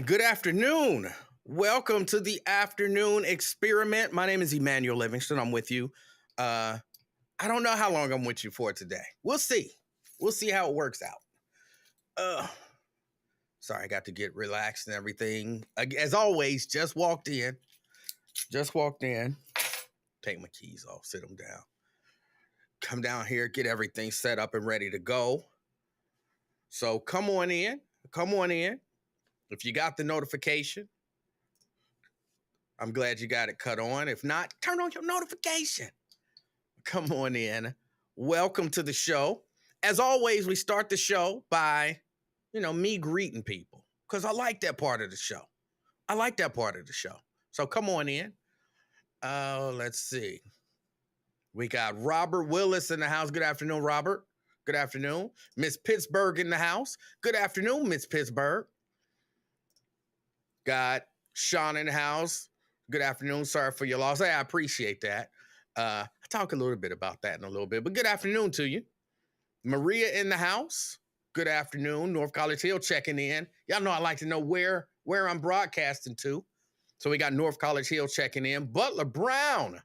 Good afternoon. Welcome to the afternoon experiment. My name is Emanuel Livingston. I'm with you. Uh, I don't know how long I'm with you for today. We'll see. We'll see how it works out. Uh, Sorry, I got to get relaxed and everything. As always, just walked in. Just walked in. Take my keys off, sit them down. Come down here, get everything set up and ready to go. So come on in. Come on in. If you got the notification, I'm glad you got it cut on. If not, turn on your notification. Come on in. Welcome to the show. As always, we start the show by, me greeting people because I like that part of the show. I like that part of the show. So come on in. Let's see. We got Robert Willis in the house. Good afternoon, Robert. Good afternoon. Miss Pittsburgh in the house. Good afternoon, Miss Pittsburgh. Got Sean in the house. Good afternoon. Sorry for your loss. Hey, I appreciate that. I'll talk a little bit about that in a little bit, but good afternoon to you. Maria in the house. Good afternoon. North College Hill checking in. Y'all know I like to know where I'm broadcasting to. So we got North College Hill checking in. Butler Brown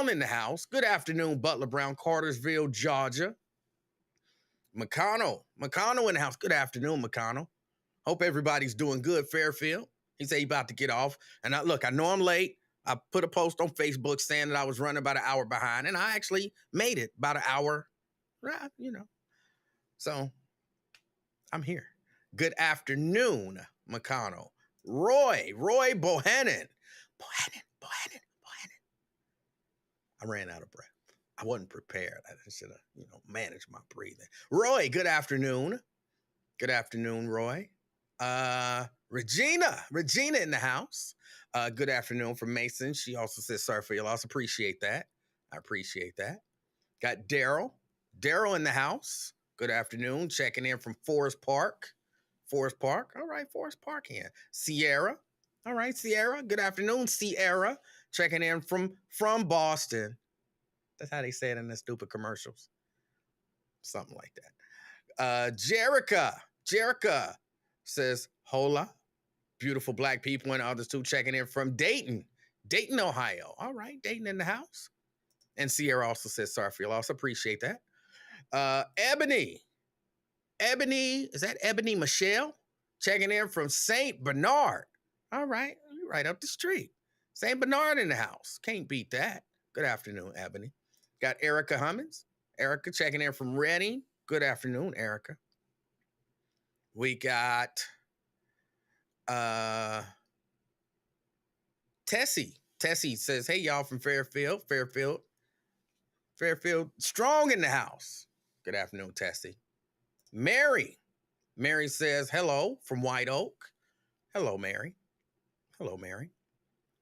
in the house. Good afternoon, Butler Brown, Cartersville, Georgia. McConnell in the house. Good afternoon, McConnell. Hope everybody's doing good, Fairfield. He said he's about to get off. And I know I'm late. I put a post on Facebook saying that I was running about an hour behind, and I actually made it about an hour, So I'm here. Good afternoon, McConnell. Roy Bohannon. I ran out of breath. I wasn't prepared. I should have, managed my breathing. Roy, good afternoon. Good afternoon, Roy. Regina in the house. Good afternoon from Mason. She also says, sorry for your loss. Appreciate that. I appreciate that. Got Daryl in the house. Good afternoon. Checking in from Forest Park. All right, Forest Park here. Sierra. All right, Sierra. Good afternoon, Sierra. Checking in from Boston. That's how they say it in the stupid commercials. Something like that. Jerica says, hola. Beautiful black people and others too checking in from Dayton, Ohio. All right, Dayton in the house. And Sierra also says, sorry for your loss. Appreciate that. Ebony, is that Ebony Michelle? Checking in from St. Bernard. All right, you're right up the street. St. Bernard in the house. Can't beat that. Good afternoon, Ebony. Got Erica Hummins. Erica checking in from Reading. Good afternoon, Erica. We got Tessie. Tessie says, hey, y'all from Fairfield, strong in the house. Good afternoon, Tessie. Mary says, hello from White Oak. Hello, Mary.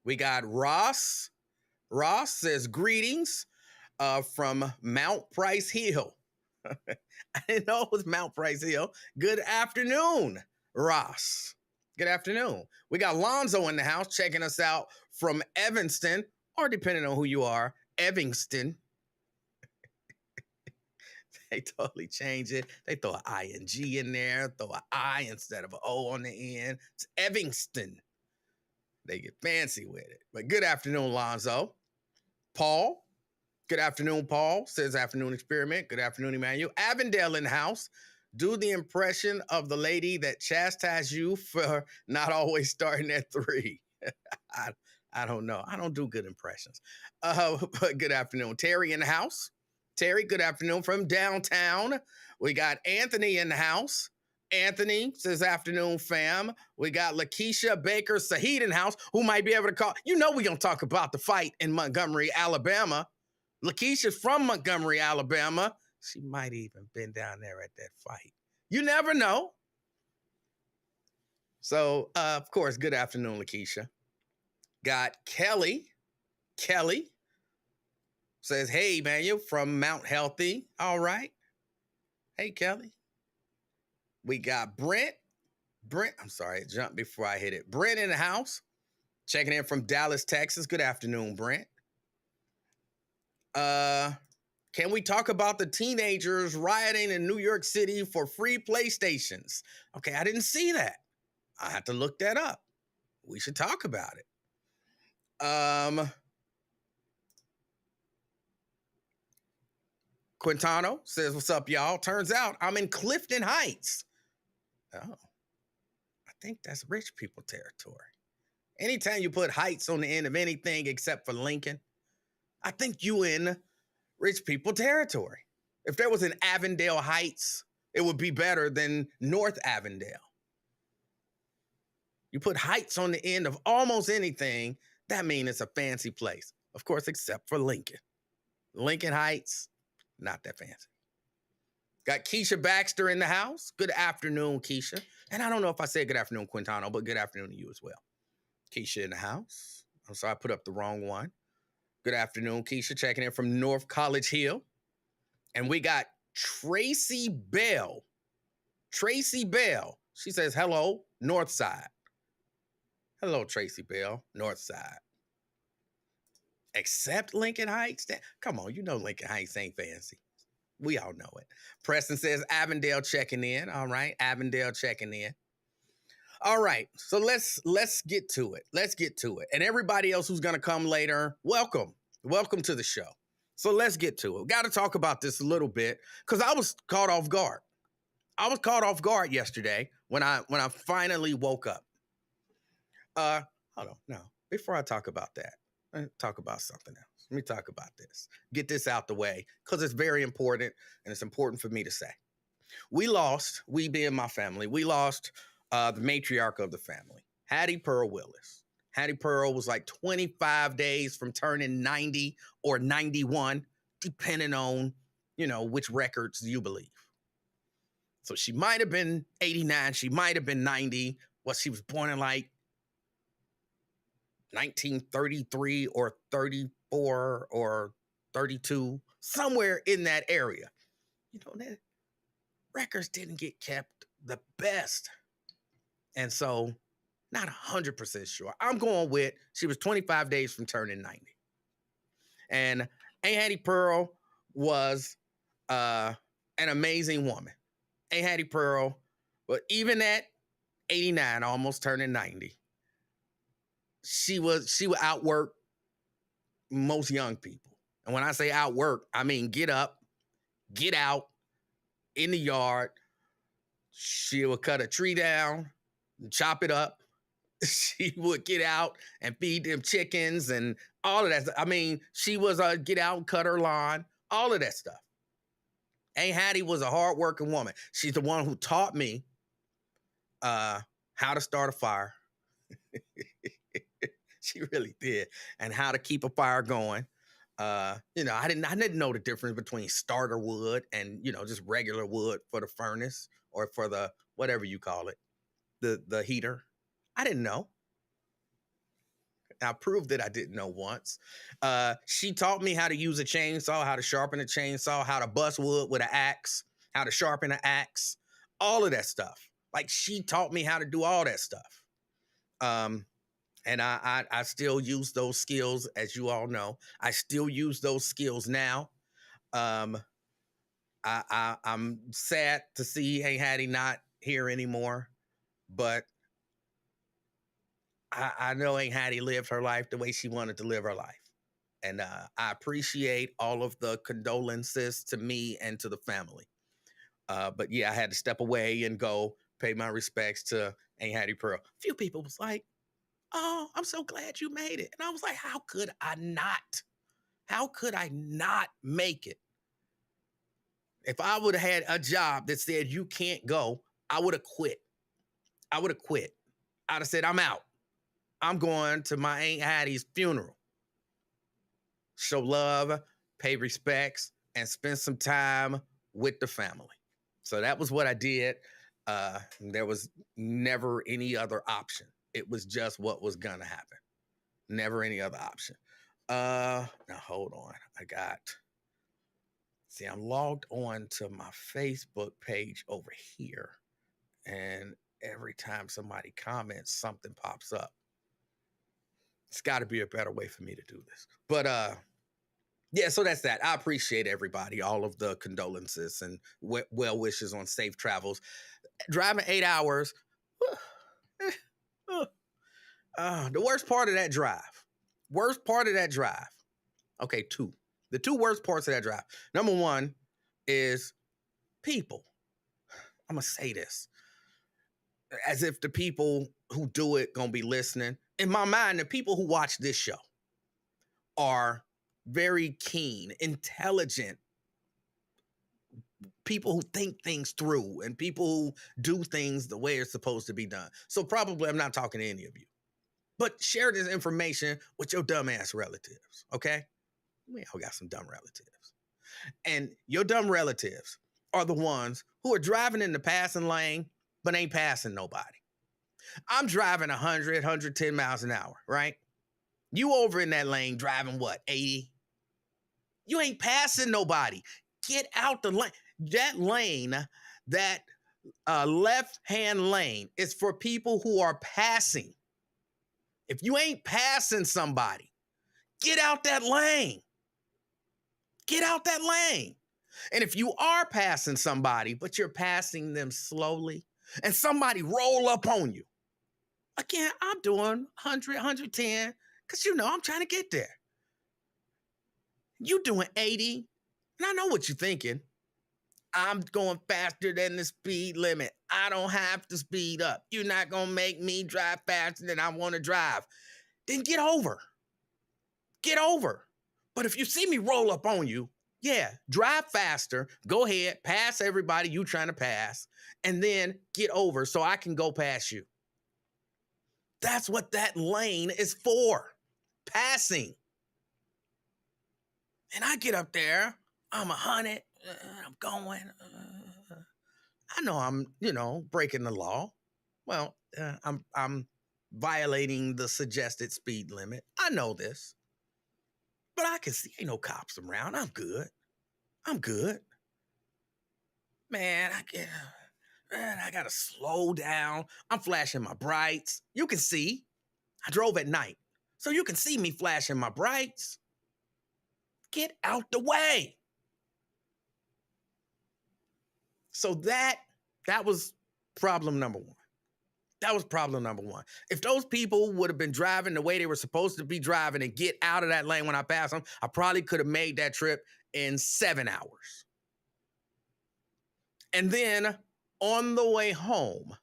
We got Ross. Ross says, greetings from Mount Price Hill. I didn't know it was Mount Price Hill. Good afternoon, Ross. Good afternoon. We got Lonzo in the house checking us out from Evanston, or depending on who you are, Evanston. They totally change it. They throw an ing in there, throw an I instead of an O on the end. It's Evanston. They get fancy with it. But good afternoon, Lonzo. Paul. Good afternoon, Paul. Says afternoon experiment. Good afternoon, Emmanuel. Avondale in the house. Do the impression of the lady that chastised you for not always starting at 3. I don't know. I don't do good impressions. But good afternoon. Terry in the house. Terry, good afternoon from downtown. We got Anthony in the house. Anthony says afternoon, fam. We got Lakeisha Baker Saheed in the house, who might be able to call. We're going to talk about the fight in Montgomery, Alabama. Lakeisha's from Montgomery, Alabama. She might even been down there at that fight. You never know. So, of course, good afternoon, Lakeisha. Got Kelly. Kelly says, hey, man, you're from Mount Healthy. All right. Hey, Kelly. We got Brent. I'm sorry, it jumped before I hit it. Brent in the house. Checking in from Dallas, Texas. Good afternoon, Brent. Can we talk about the teenagers rioting in New York City for free PlayStations? Okay, I didn't see that. I had to look that up. We should talk about it. Quintano says, "What's up, y'all? Turns out I'm in Clifton Heights." Oh, I think that's rich people territory. Anytime you put heights on the end of anything except for Lincoln, I think you in rich people territory. If there was an Avondale Heights, it would be better than North Avondale. You put heights on the end of almost anything, that means it's a fancy place. Of course, except for Lincoln. Lincoln Heights, not that fancy. Got Keisha Baxter in the house. Good afternoon, Keisha. And I don't know if I said good afternoon, Quintano, but good afternoon to you as well. Keisha in the house. I'm sorry, I put up the wrong one. Good afternoon, Keisha, checking in from North College Hill. And we got Tracy Bell. Tracy Bell. She says, hello, North Side. Hello, Tracy Bell, North Side. Except Lincoln Heights? Come on, you know Lincoln Heights ain't fancy. We all know it. Preston says Avondale checking in. All right, Avondale checking in. All right, so let's get to it. Let's get to it. And everybody else who's going to come later, welcome. Welcome to the show. So let's get to it. Got to talk about this a little bit because I was caught off guard. I was caught off guard yesterday when I finally woke up. Hold on. No, before I talk about that, let me talk about something else. Let me talk about this. Get this out the way because it's very important and it's important for me to say. We being my family, we lost the matriarch of the family, Hattie Pearl Willis. Hattie Pearl was like 25 days from turning 90 or 91, depending on, which records you believe. So she might have been 89. She might have been 90. Well, she was born in like 1933 or 34 or 32, somewhere in that area. That records didn't get kept the best. And so, not 100% sure. I'm going with she was 25 days from turning 90. And Aunt Hattie Pearl was an amazing woman. Aunt Hattie Pearl, but even at 89, almost turning 90, she would outwork most young people. And when I say outwork, I mean get up, get out in the yard. She would cut a tree down, chop it up. She would get out and feed them chickens and all of that. I mean, she was get out and cut her lawn, all of that stuff. Aunt Hattie was a hardworking woman. She's the one who taught me how to start a fire. She really did. And how to keep a fire going. I didn't know the difference between starter wood and, just regular wood for the furnace or for the, whatever you call it, the heater. I didn't know. I proved that I didn't know once. She taught me how to use a chainsaw, how to sharpen a chainsaw, how to bust wood with an axe, how to sharpen an axe, all of that stuff. Like she taught me how to do all that stuff. And I still use those skills, as you all know. I still use those skills now. I'm sad to see Aunt Hattie not here anymore, but I know Aunt Hattie lived her life the way she wanted to live her life. And I appreciate all of the condolences to me and to the family. But yeah, I had to step away and go pay my respects to Aunt Hattie Pearl. A few people was like, oh, I'm so glad you made it. And I was like, how could I not? How could I not make it? If I would have had a job that said you can't go, I would have quit. I'd have said, I'm out. I'm going to my Aunt Hattie's funeral. Show love, pay respects, and spend some time with the family. So that was what I did. There was never any other option. It was just what was going to happen. Never any other option. Now hold on. I'm logged on to my Facebook page over here. And every time somebody comments, something pops up. It's got to be a better way for me to do this. But yeah, so that's that. I appreciate everybody, all of the condolences and well wishes on safe travels. Driving 8 hours, The worst part of that drive. Worst part of that drive. Okay, two. The two worst parts of that drive. Number one is people. I'm gonna say this as if the people who do it gonna be listening. In my mind, the people who watch this show are very keen, intelligent people who think things through and people who do things the way it's supposed to be done. So probably I'm not talking to any of you. But share this information with your dumbass relatives, okay? We all got some dumb relatives. And your dumb relatives are the ones who are driving in the passing lane, but ain't passing nobody. I'm driving 100, 110 miles an hour, right? You over in that lane driving what, 80? You ain't passing nobody. Get out the lane. That lane, that left-hand lane is for people who are passing. If you ain't passing somebody, get out that lane. Get out that lane. And if you are passing somebody, but you're passing them slowly, and somebody roll up on you, again, I'm doing 100, 110, because I'm trying to get there. You doing 80, and I know what you're thinking. I'm going faster than the speed limit. I don't have to speed up. You're not going to make me drive faster than I want to drive. Then get over. Get over. But if you see me roll up on you, yeah, drive faster. Go ahead, pass everybody you trying to pass, and then get over so I can go past you. That's what that lane is for. Passing. And I get up there, I'm 100, I'm going. I know I'm, breaking the law. Well, I'm violating the suggested speed limit. I know this. But I can see ain't no cops around. I'm good. I'm good. Man, I gotta slow down. I'm flashing my brights. You can see. I drove at night. So you can see me flashing my brights. Get out the way. So that was problem number one. That was problem number one. If those people would have been driving the way they were supposed to be driving and get out of that lane when I passed them, I probably could have made that trip in 7 hours. And then on the way home,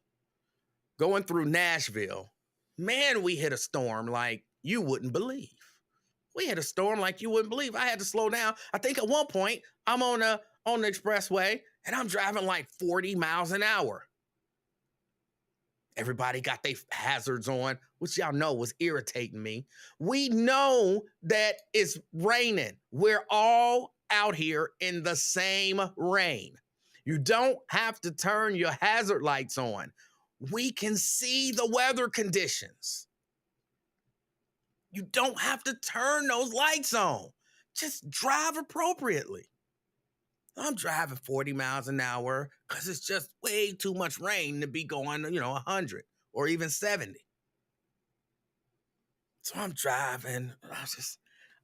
going through Nashville, man, we hit a storm like you wouldn't believe. We hit a storm like you wouldn't believe. I had to slow down. I think at one point I'm on the expressway and I'm driving like 40 miles an hour. Everybody got their hazards on, which y'all know was irritating me. We know that it's raining. We're all out here in the same rain. You don't have to turn your hazard lights on. We can see the weather conditions. You don't have to turn those lights on. Just drive appropriately. I'm driving 40 miles an hour because it's just way too much rain to be going, 100 or even 70. So I'm driving. I was just,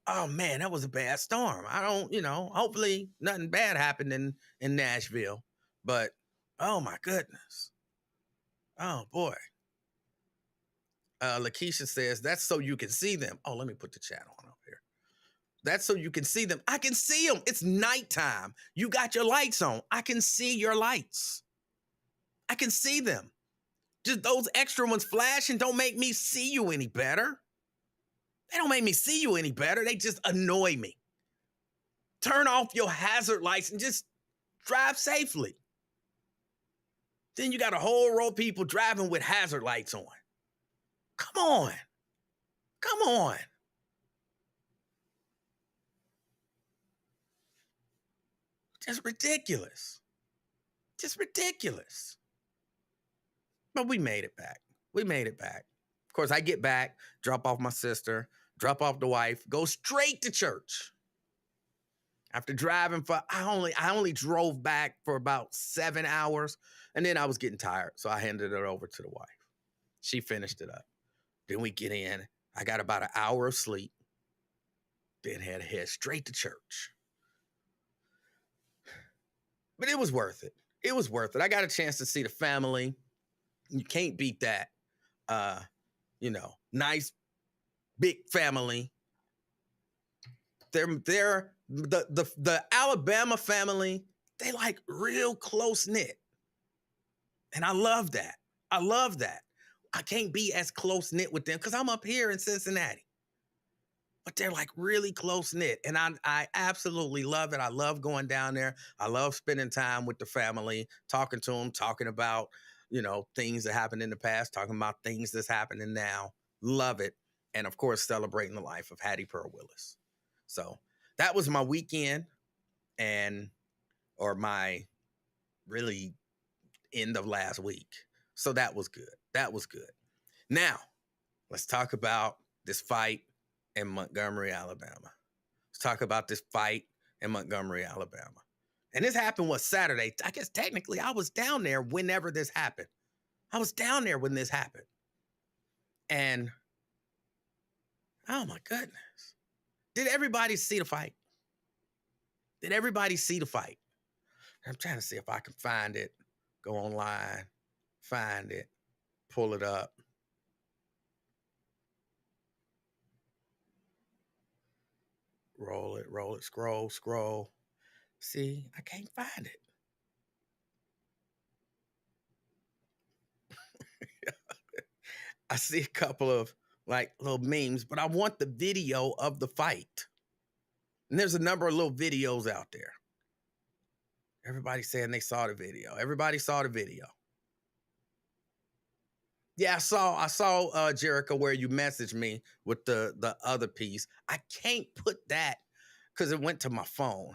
oh man, that was a bad storm. I don't, hopefully nothing bad happened in Nashville. But, oh my goodness. Oh boy. Lakeisha says, that's so you can see them. Oh, let me put the chat on up here. That's so you can see them. I can see them. It's nighttime. You got your lights on. I can see your lights. I can see them. Just those extra ones flashing don't make me see you any better. They don't make me see you any better. They just annoy me. Turn off your hazard lights and just drive safely. Then you got a whole row of people driving with hazard lights on. Come on. Come on. Just ridiculous. Just ridiculous. But we made it back. We made it back. Of course, I get back, drop off my sister, drop off the wife, go straight to church. After driving I only drove back for about 7 hours, and then I was getting tired, so I handed it over to the wife. She finished it up. Then we get in. I got about an hour of sleep. Then had to head straight to church. But it was worth it. It was worth it. I got a chance to see the family. You can't beat that. Nice big family. They're the Alabama family. They like real close knit, and I love that. I love that. I can't be as close knit with them because I'm up here in Cincinnati, but they're like really close knit, and I absolutely love it. I love going down there. I love spending time with the family, talking to them, talking about things that happened in the past, talking about things that's happening now. Love it, and of course celebrating the life of Hattie Pearl Willis. So that was my weekend, and or my really end of last week. So that was good. That was good. Now let's talk about this fight in Montgomery, Alabama. Let's talk about this fight in Montgomery, Alabama. And this happened Saturday. I guess technically I was down there whenever this happened. I was down there when this happened. And oh my goodness. Did everybody see the fight? Did everybody see the fight? I'm trying to see if I can find it. Go online, find it, pull it up. Roll it, scroll. See, I can't find it. I see a couple of like little memes, but I want the video of the fight. And there's a number of little videos out there. Everybody saying they saw the video. Everybody saw the video. Yeah, I saw Jericho where you messaged me with the other piece. I can't put that because it went to my phone.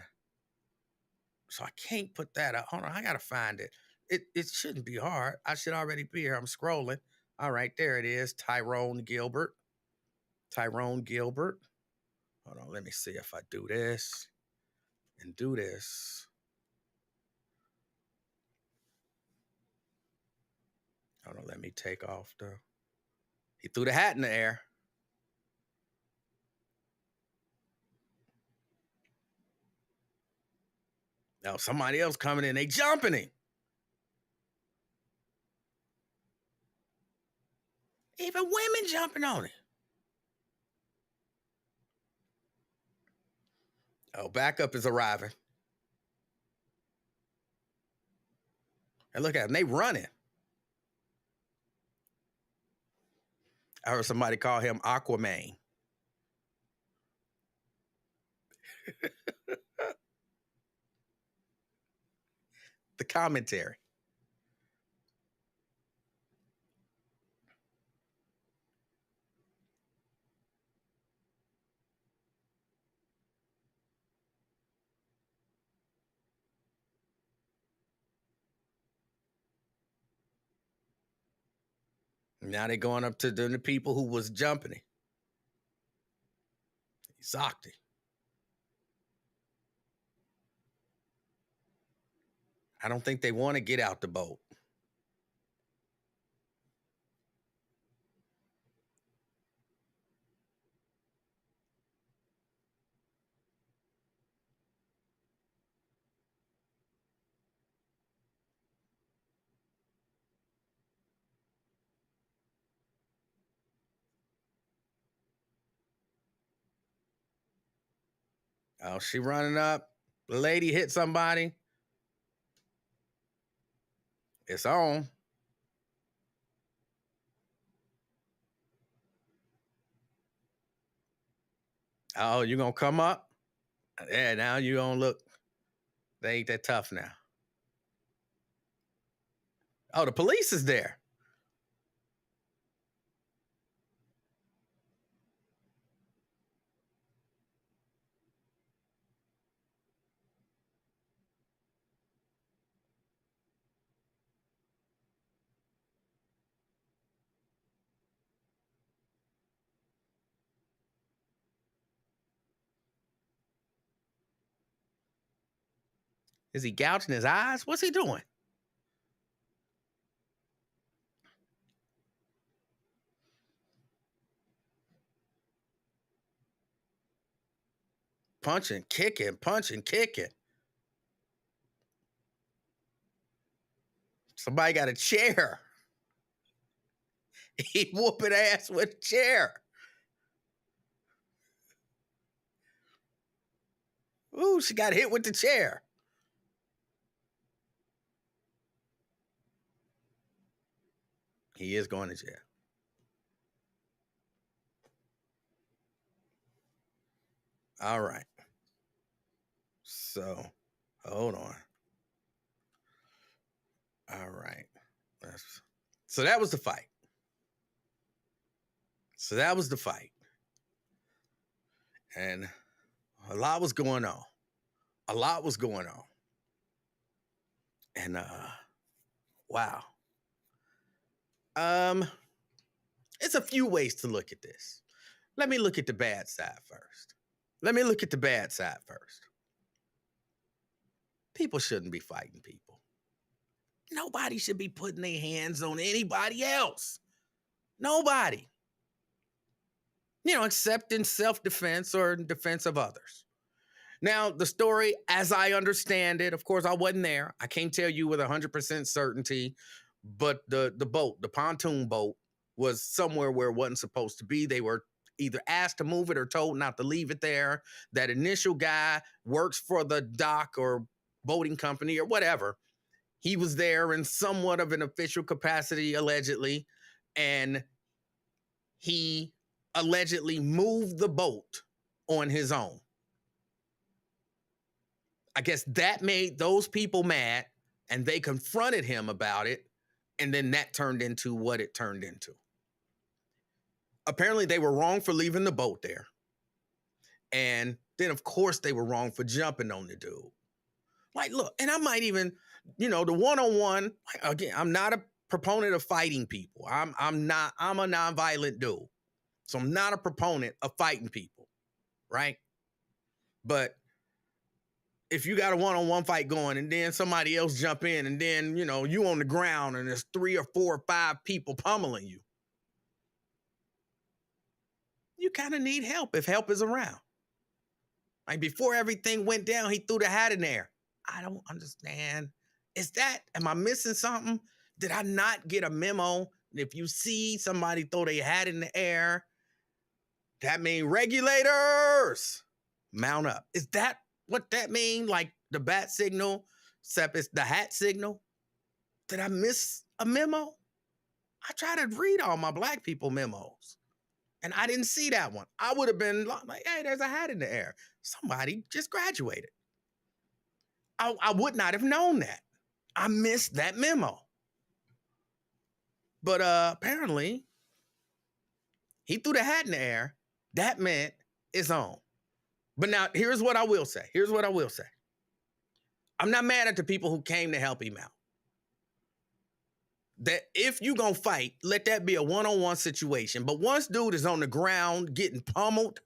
So I can't put that up. Hold on, I gotta find it. It shouldn't be hard. I should already be here. I'm scrolling. All right, there it is. Tyrone Gilbert. Hold on, let me see if I do this and do this. Hold on, let me take off he threw the hat in the air. Now somebody else coming in, they jumping him. Even women jumping on him. Oh, backup is arriving. And look at them, they running. I heard somebody call him Aquaman. The commentary. Now they're going up to the people who was jumping him. He socked him. I don't think they want to get out the boat. Oh, she running up. The lady hit somebody. It's on. Oh, you gonna come up? Yeah, now you gonna look. They ain't that tough now. Oh, the police is there. Is he gouging his eyes? What's he doing? Punching, kicking. Somebody got a chair. He whooping ass with a chair. Ooh, she got hit with the chair. He is going to jail. All right. So, hold on. All right. So that was the fight. So that was the fight. And a lot was going on. A lot was going on. And wow. It's a few ways to look at this. Let me look at the bad side first. People shouldn't be fighting people. Nobody should be putting their hands on anybody else. Nobody. Except in self-defense or in defense of others. Now, the story, as I understand it, of course, I wasn't there. I can't tell you with 100% certainty, but the boat, the pontoon boat, was somewhere where it wasn't supposed to be. They were either asked to move it or told not to leave it there. That initial guy works for the dock or boating company or whatever. He was there in somewhat of an official capacity, allegedly, and he allegedly moved the boat on his own. I guess that made those people mad, and they confronted him about it, and then that turned into what it turned into. Apparently, they were wrong for leaving the boat there. And then, of course, they were wrong for jumping on the dude. Like, look, and I might even, the one-on-one, again, I'm not a proponent of fighting people. I'm a nonviolent dude. So I'm not a proponent of fighting people, right? But if you got a one-on-one fight going and then somebody else jump in and then, you on the ground and there's 3 or 4 or 5 people pummeling you, you kind of need help if help is around. Like before everything went down, he threw the hat in there. I don't understand. Am I missing something? Did I not get a memo? If you see somebody throw their hat in the air, that means regulators, mount up. Is that what that mean? Like the bat signal, except it's the hat signal? Did I miss a memo? I try to read all my black people memos, and I didn't see that one. I would have been like, hey, there's a hat in the air. Somebody just graduated. I would not have known that. I missed that memo. But apparently, he threw the hat in the air. That meant it's on. But now, here's what I will say. I'm not mad at the people who came to help him out. That if you gonna fight, let that be a one-on-one situation. But once dude is on the ground getting pummeled,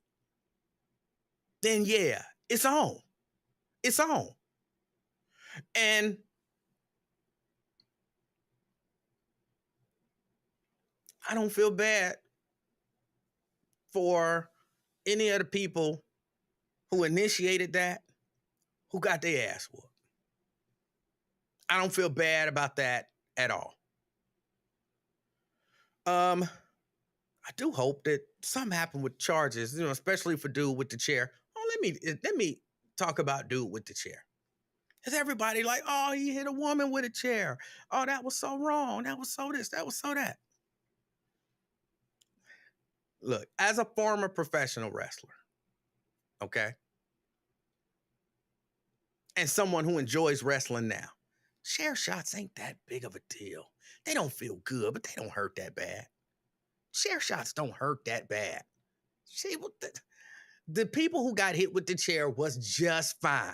then yeah, it's on. It's on. And I don't feel bad for any of the people who initiated that, who got their ass whooped. I don't feel bad about that at all. I do hope that something happened with charges, especially for dude with the chair. Oh, let me talk about dude with the chair. Because everybody like, oh, he hit a woman with a chair. Oh, that was so wrong. That was so this. That was so that. Look, as a former professional wrestler, okay, and someone who enjoys wrestling now, chair shots ain't that big of a deal. They don't feel good, but they don't hurt that bad. Chair shots don't hurt that bad. See, the people who got hit with the chair was just fine.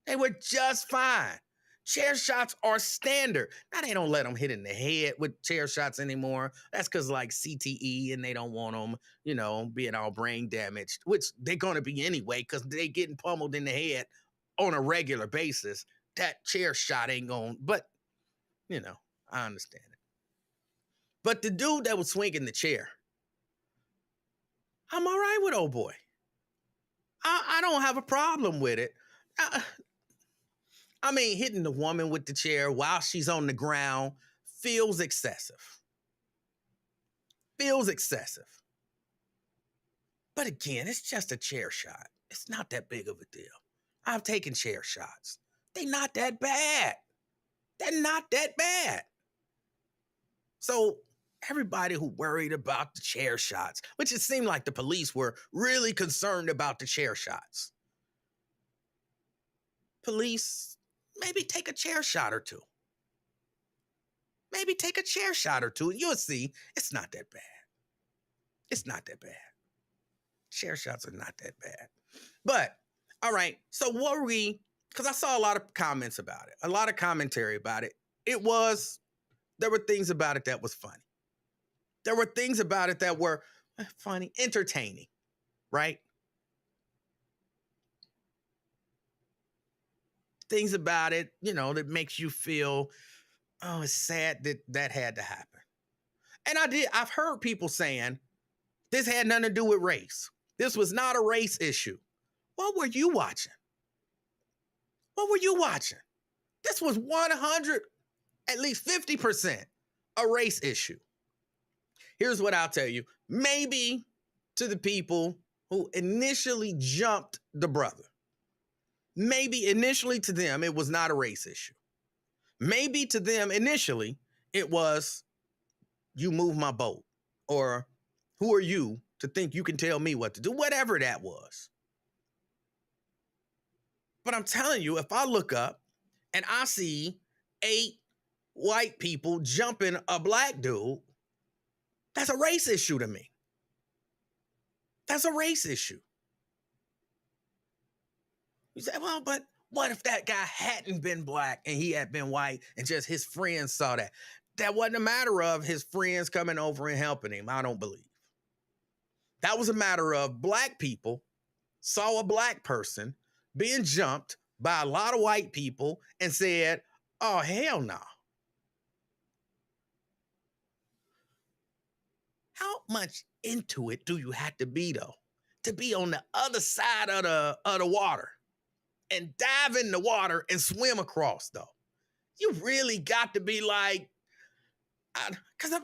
They were just fine. Chair shots are standard. Now they don't let them hit in the head with chair shots anymore. That's because like CTE and they don't want them, being all brain damaged, which they're going to be anyway because they getting pummeled in the head on a regular basis. That chair shot ain't going, but, I understand it. But the dude that was swinging the chair, I'm all right with old boy. I don't have a problem with it. I mean, hitting the woman with the chair while she's on the ground feels excessive. feels excessive. But again, it's just a chair shot. It's not that big of a deal. I've taken chair shots. They're not that bad. They're not that bad. So everybody who worried about the chair shots, which it seemed like the police were really concerned about the chair shots. Police, maybe take a chair shot or two. Maybe take a chair shot or two, and you'll see it's not that bad. It's not that bad. Chair shots are not that bad. But, all right, so what were we, because I saw a lot of comments about it, a lot of commentary about it. There were things about it that was funny. There were things about it that were funny, entertaining, right? Things about it, that makes you feel, oh, it's sad that had to happen. And I've heard people saying, this had nothing to do with race. This was not a race issue. What were you watching? What were you watching? This was 100, at least 50% a race issue. Here's what I'll tell you. Maybe to the people who initially jumped the brother. Maybe initially to them, it was not a race issue. Maybe to them initially, it was, you move my boat. Or, who are you to think you can tell me what to do? Whatever that was. But I'm telling you, if I look up and I see 8 white people jumping a black dude, that's a race issue to me. That's a race issue. You say, well, but what if that guy hadn't been black and he had been white and just his friends saw that? That wasn't a matter of his friends coming over and helping him, I don't believe. That was a matter of black people saw a black person being jumped by a lot of white people and said, oh, hell no. How much into it do you have to be, though, to be on the other side of the water and dive in the water and swim across, though? You really got to be like, because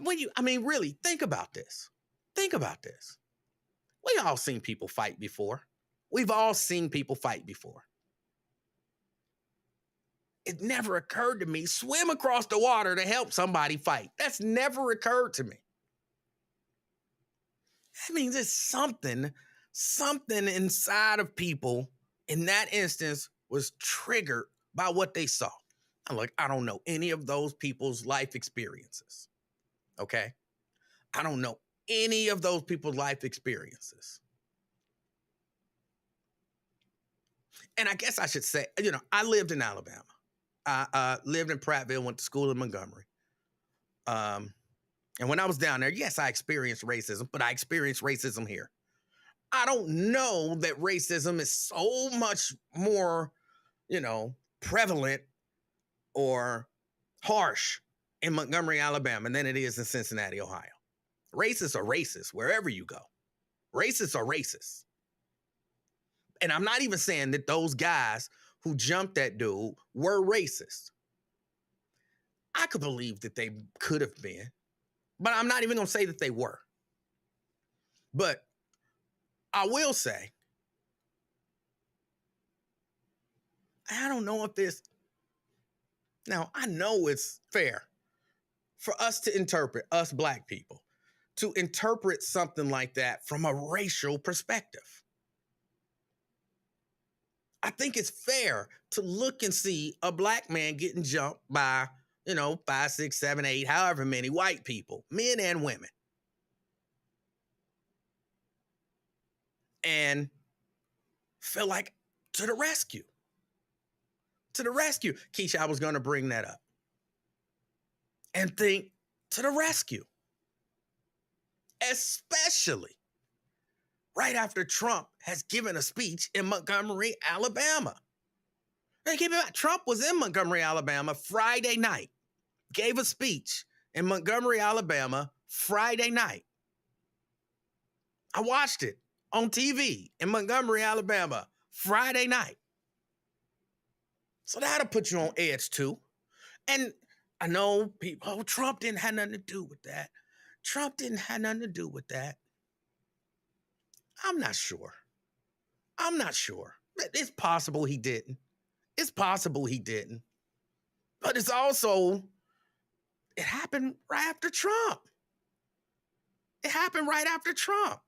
really, think about this. Think about this. We all seen people fight before. We've all seen people fight before. It never occurred to me, swim across the water to help somebody fight. That's never occurred to me. That means there's something inside of people in that instance was triggered by what they saw. I'm like, I don't know any of those people's life experiences. Okay? I don't know any of those people's life experiences. And I guess I should say, I lived in Alabama. I lived in Prattville, went to school in Montgomery. And when I was down there, yes, I experienced racism, but I experienced racism here. I don't know that racism is so much more, prevalent or harsh in Montgomery, Alabama than it is in Cincinnati, Ohio. Racists are racist wherever you go. Racists are racist. And I'm not even saying that those guys who jumped that dude were racist. I could believe that they could have been, but I'm not even going to say that they were. But I will say, I don't know if this, now I know it's fair for us to interpret, us black people, to interpret something like that from a racial perspective. I think it's fair to look and see a black man getting jumped by, 5, 6, 7, 8, however many white people, men and women. And feel like to the rescue. To the rescue. Keisha, I was going to bring that up. And think to the rescue. Especially right after Trump has given a speech in Montgomery, Alabama. And keep in mind, Trump was in Montgomery, Alabama Friday night. Gave a speech in Montgomery, Alabama Friday night. I watched it on TV in Montgomery, Alabama Friday night. So that'll put you on edge too. And I know people, Trump didn't have nothing to do with that. Trump didn't have nothing to do with that. I'm not sure. I'm not sure. It's possible he didn't. It's possible he didn't. But it's also, it happened right after Trump. It happened right after Trump.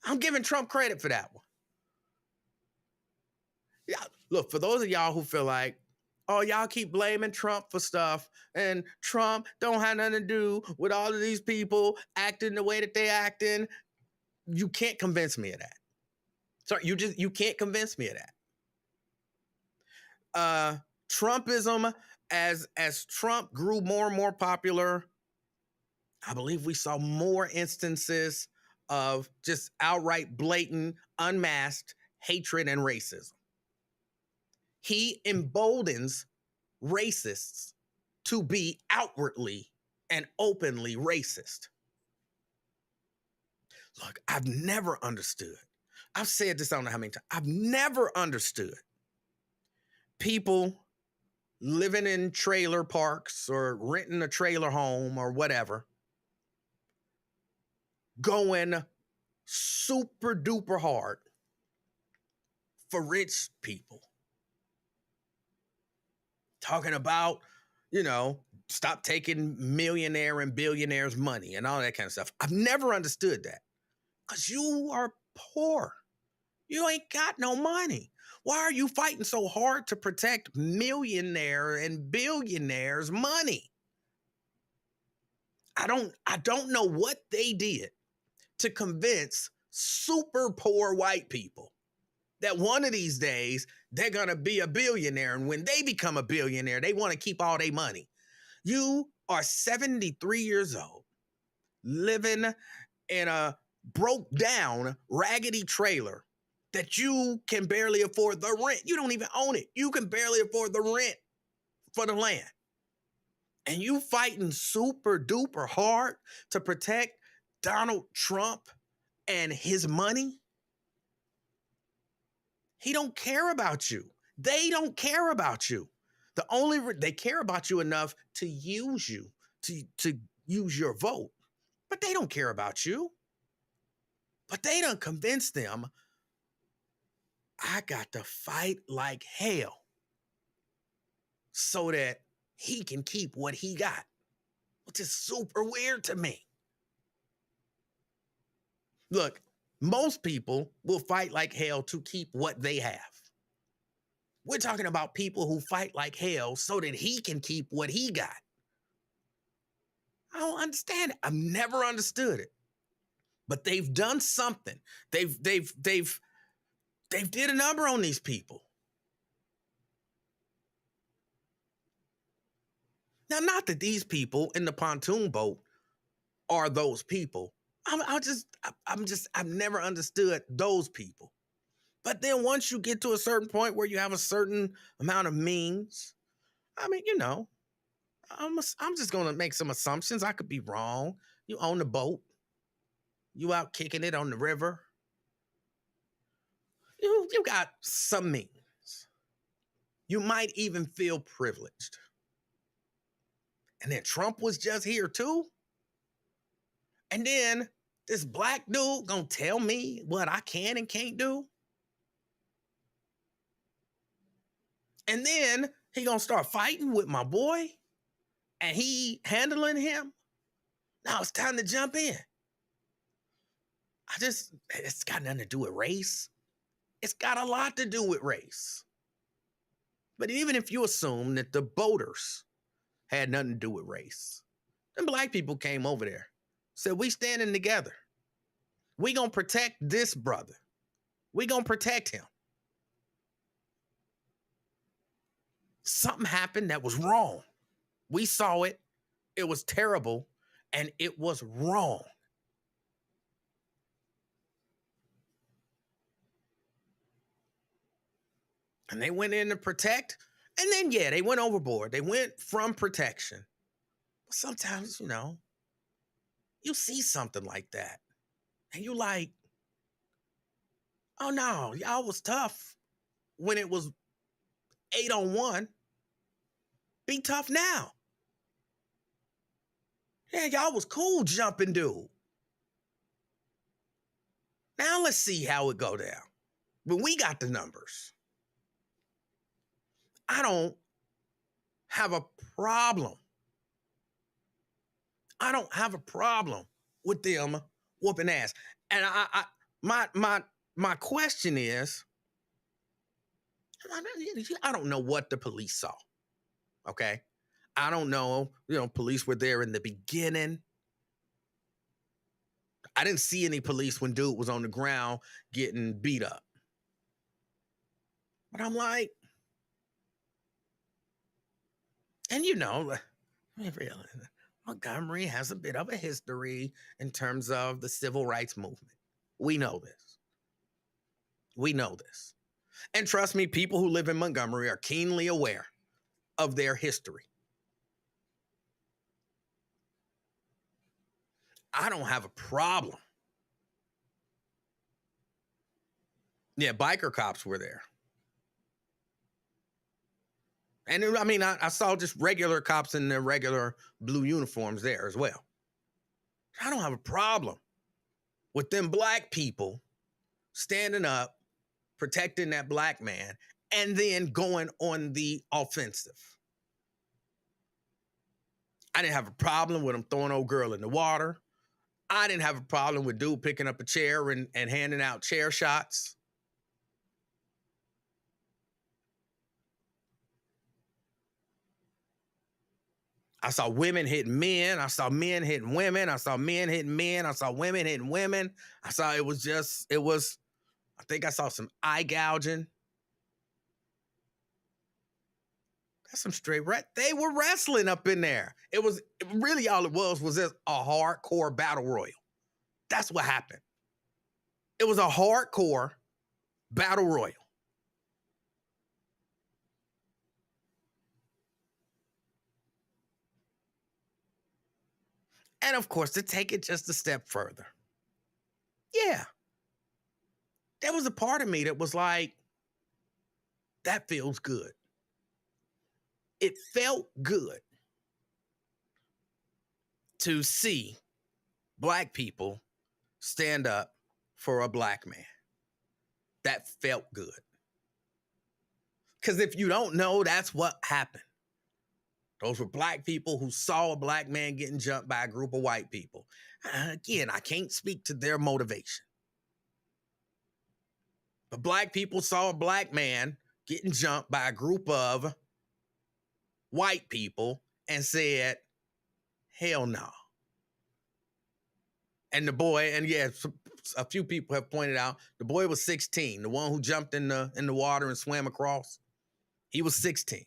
I'm giving Trump credit for that one. Yeah, look, for those of y'all who feel like, oh, y'all keep blaming Trump for stuff, and Trump don't have nothing to do with all of these people acting the way that they acting, you can't convince me of that. Sorry, you can't convince me of that. Trumpism, as Trump grew more and more popular, I believe we saw more instances of just outright blatant, unmasked hatred and racism. He emboldens racists to be outwardly and openly racist. Look, I've never understood. I've said this, I don't know how many times. I've never understood people living in trailer parks or renting a trailer home or whatever, going super duper hard for rich people. Talking about, stop taking millionaire and billionaires' money and all that kind of stuff. I've never understood that. Because you are poor. You ain't got no money. Why are you fighting so hard to protect millionaire and billionaires' money? I don't know what they did to convince super poor white people that one of these days they're going to be a billionaire. And when they become a billionaire, they want to keep all their money. You are 73 years old, living in a broke down, raggedy trailer that you can barely afford the rent. You don't even own it. You can barely afford the rent for the land. And you fighting super duper hard to protect Donald Trump and his money. He don't care about you. They don't care about you. They care about you enough to use you, to use your vote. But they don't care about you. But they done convinced them, I got to fight like hell so that he can keep what he got, which is super weird to me. Look, most people will fight like hell to keep what they have. We're talking about people who fight like hell so that he can keep what he got. I don't understand it. I've never understood it. But they've done something. They've did a number on these people. Now, not that these people in the pontoon boat are those people. I've never understood those people. But then once you get to a certain point where you have a certain amount of means, I'm just going to make some assumptions. I could be wrong. You own the boat. You out kicking it on the river. You got some means. You might even feel privileged. And then Trump was just here too. And then this black dude gonna tell me what I can and can't do. And then he gonna start fighting with my boy and he handling him. Now it's time to jump in. It's got nothing to do with race. It's got a lot to do with race. But even if you assume that the boaters had nothing to do with race, then black people came over there, said, we standing together. We gonna protect this brother. We gonna protect him. Something happened that was wrong. We saw it. It was terrible. And it was wrong. And they went in to protect. And then, they went overboard. They went from protection. But sometimes, you see something like that. And you like, oh no, y'all was tough when it was 8-on-1. Be tough now. Yeah, y'all was cool jumping dude. Now let's see how it go down. When we got the numbers, I don't have a problem. I don't have a problem with them whooping ass. And my question is, I don't know what the police saw. Okay. I don't know. Police were there in the beginning. I didn't see any police when dude was on the ground getting beat up. But I'm like, and Montgomery has a bit of a history in terms of the civil rights movement. We know this. We know this. And trust me, people who live in Montgomery are keenly aware of their history. I don't have a problem. Yeah, biker cops were there. And I mean, I saw just regular cops in their regular blue uniforms there as well. I don't have a problem with them black people standing up, protecting that black man, and then going on the offensive. I didn't have a problem with them throwing old girl in the water. I didn't have a problem with dude picking up a chair and handing out chair shots. I saw women hitting men. I saw men hitting women. I saw men hitting men. I saw women hitting women. I think I saw some eye gouging. That's some straight they were wrestling up in there. Really all it was just a hardcore battle royal. That's what happened. It was a hardcore battle royal. And of course, to take it just a step further. Yeah. There was a part of me that was like, that feels good. It felt good to see black people stand up for a black man. That felt good. Because if you don't know, that's what happened. Those were black people who saw a black man getting jumped by a group of white people. Again, I can't speak to their motivation. But black people saw a black man getting jumped by a group of white people and said, hell no. And the boy, and yeah, a few people have pointed out, the boy was 16. The one who jumped in the water and swam across, he was 16.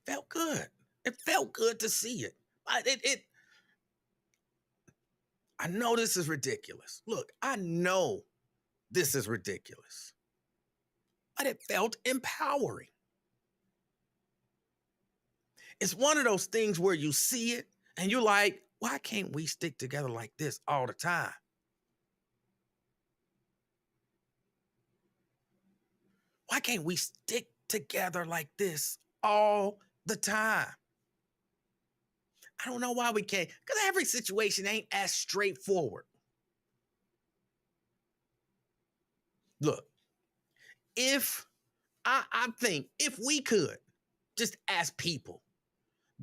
Felt good. It felt good to see it. I know this is ridiculous. Look, I know this is ridiculous. But it felt empowering. It's one of those things where you see it and you're like, why can't we stick together like this all the time? Why can't we stick together like this all the time? I don't know why we can't, because every situation ain't as straightforward. Look, I think if we could, just as people,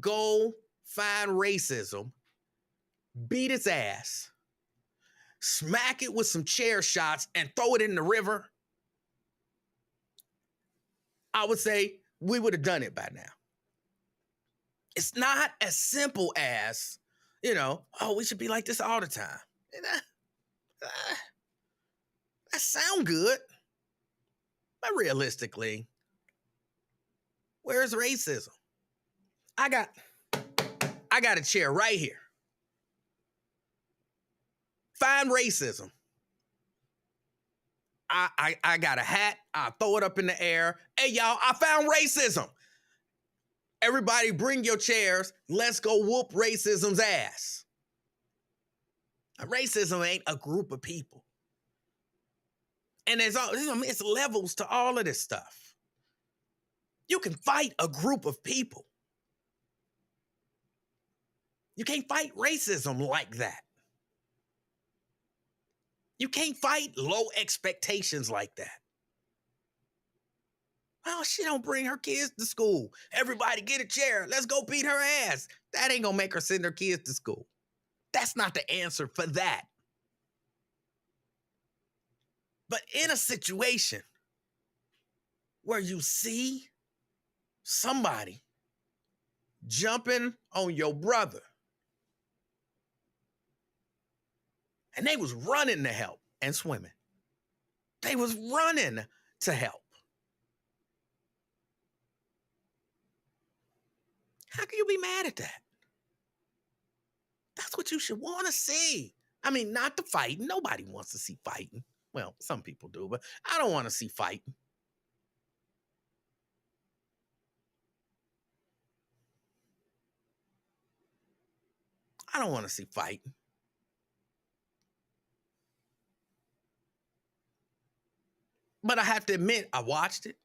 go find racism, beat its ass, smack it with some chair shots, and throw it in the river, I would say we would have done it by now. It's not as simple as, we should be like this all the time. That sound good. But realistically, where's racism? I got a chair right here. Find racism. I got a hat. I throw it up in the air. Hey, y'all, I found racism. Everybody bring your chairs. Let's go whoop racism's ass. Racism ain't a group of people. And it's levels to all of this stuff. You can fight a group of people. You can't fight racism like that. You can't fight low expectations like that. Oh, she don't bring her kids to school. Everybody get a chair. Let's go beat her ass. That ain't gonna make her send her kids to school. That's not the answer for that. But in a situation where you see somebody jumping on your brother and they was running to help and swimming. They was running to help. How can you be mad at that? That's what you should want to see. I mean, not the fighting. Nobody wants to see fighting. Well, some people do, but I don't want to see fighting. I don't want to see fighting. But I have to admit, I watched it.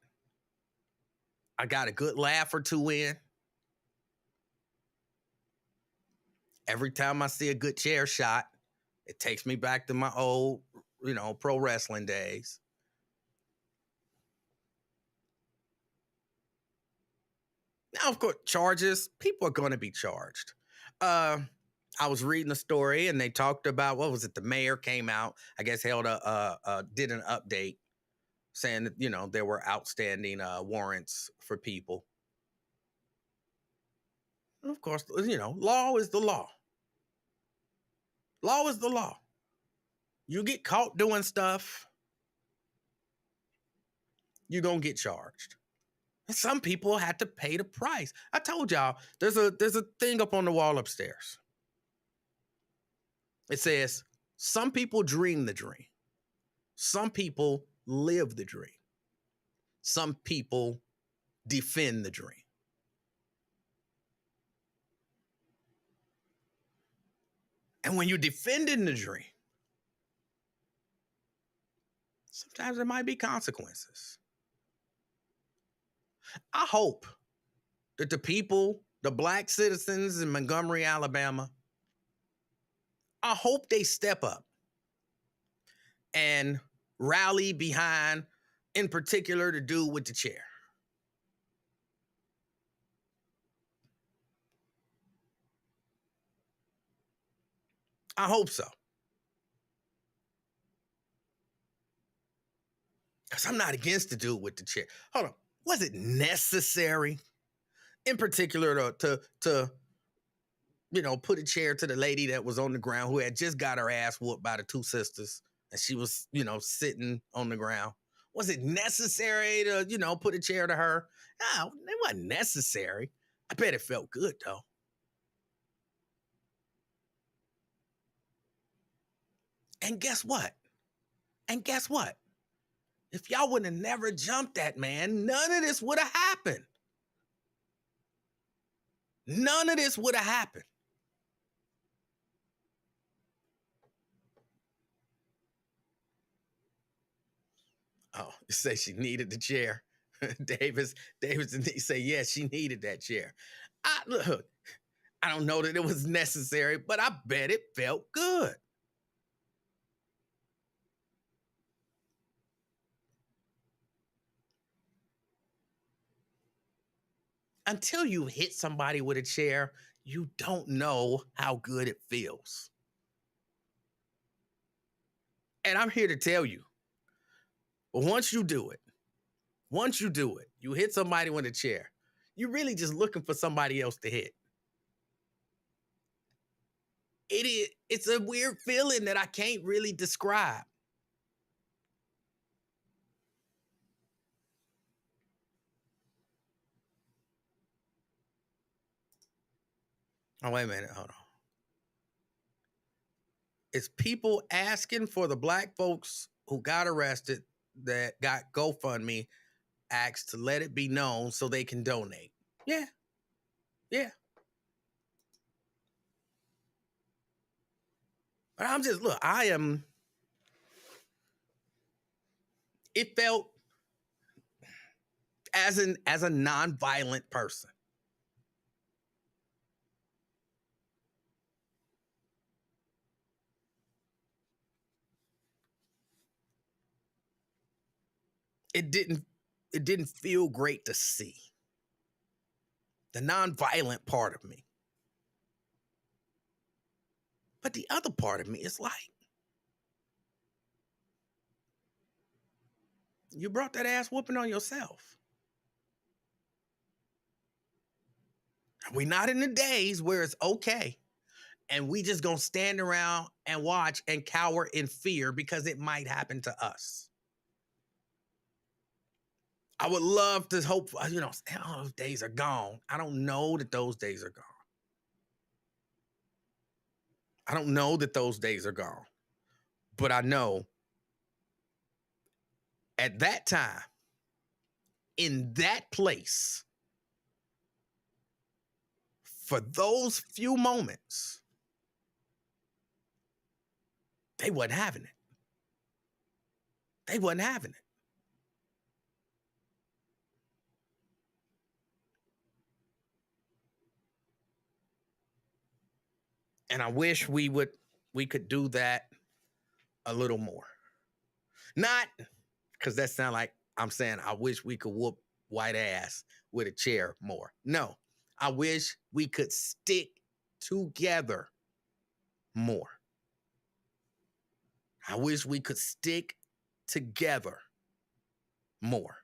I got a good laugh or two in. Every time I see a good chair shot, it takes me back to my old, pro wrestling days. Now, of course, charges, people are going to be charged. I was reading a story and they talked about, what was it? The mayor came out, I guess did an update saying that, there were outstanding warrants for people. And of course, law is the law. Law is the law. You get caught doing stuff, you're going to get charged. And some people had to pay the price. I told y'all, there's a thing up on the wall upstairs. It says, some people dream the dream. Some people live the dream. Some people defend the dream. And when you're defending the dream, sometimes there might be consequences. I hope that the black citizens in Montgomery, Alabama, I hope they step up and rally behind, in particular, the dude with the chair. I hope so. Because I'm not against the dude with the chair. Hold on. Was it necessary, in particular, to put a chair to the lady that was on the ground who had just got her ass whooped by the two sisters and she was, sitting on the ground? Was it necessary to, put a chair to her? No, it wasn't necessary. I bet it felt good, though. And guess what? If y'all would have never jumped that man, none of this would have happened. None of this would have happened. Oh, you say she needed the chair. Davis say, yes, she needed that chair. Look, I don't know that it was necessary, but I bet it felt good. Until you hit somebody with a chair, you don't know how good it feels. And I'm here to tell you, once you do it, you hit somebody with a chair, you're really just looking for somebody else to hit. It's a weird feeling that I can't really describe. Oh, wait a minute, hold on. It's people asking for the black folks who got arrested that got GoFundMe asked to let it be known so they can donate. Yeah. But it as a non-violent person. It didn't feel great to see. The non-violent part of me. But the other part of me is like, you brought that ass whooping on yourself. We're not in the days where it's okay and we just gonna stand around and watch and cower in fear because it might happen to us. I would love to hope, those days are gone. I don't know that those days are gone. I don't know that those days are gone. But I know at that time, in that place, for those few moments, they wasn't having it. They wasn't having it. And I wish we could do that a little more. Not because that sounds like I'm saying I wish we could whoop white ass with a chair more. No, I wish we could stick together more. I wish we could stick together more.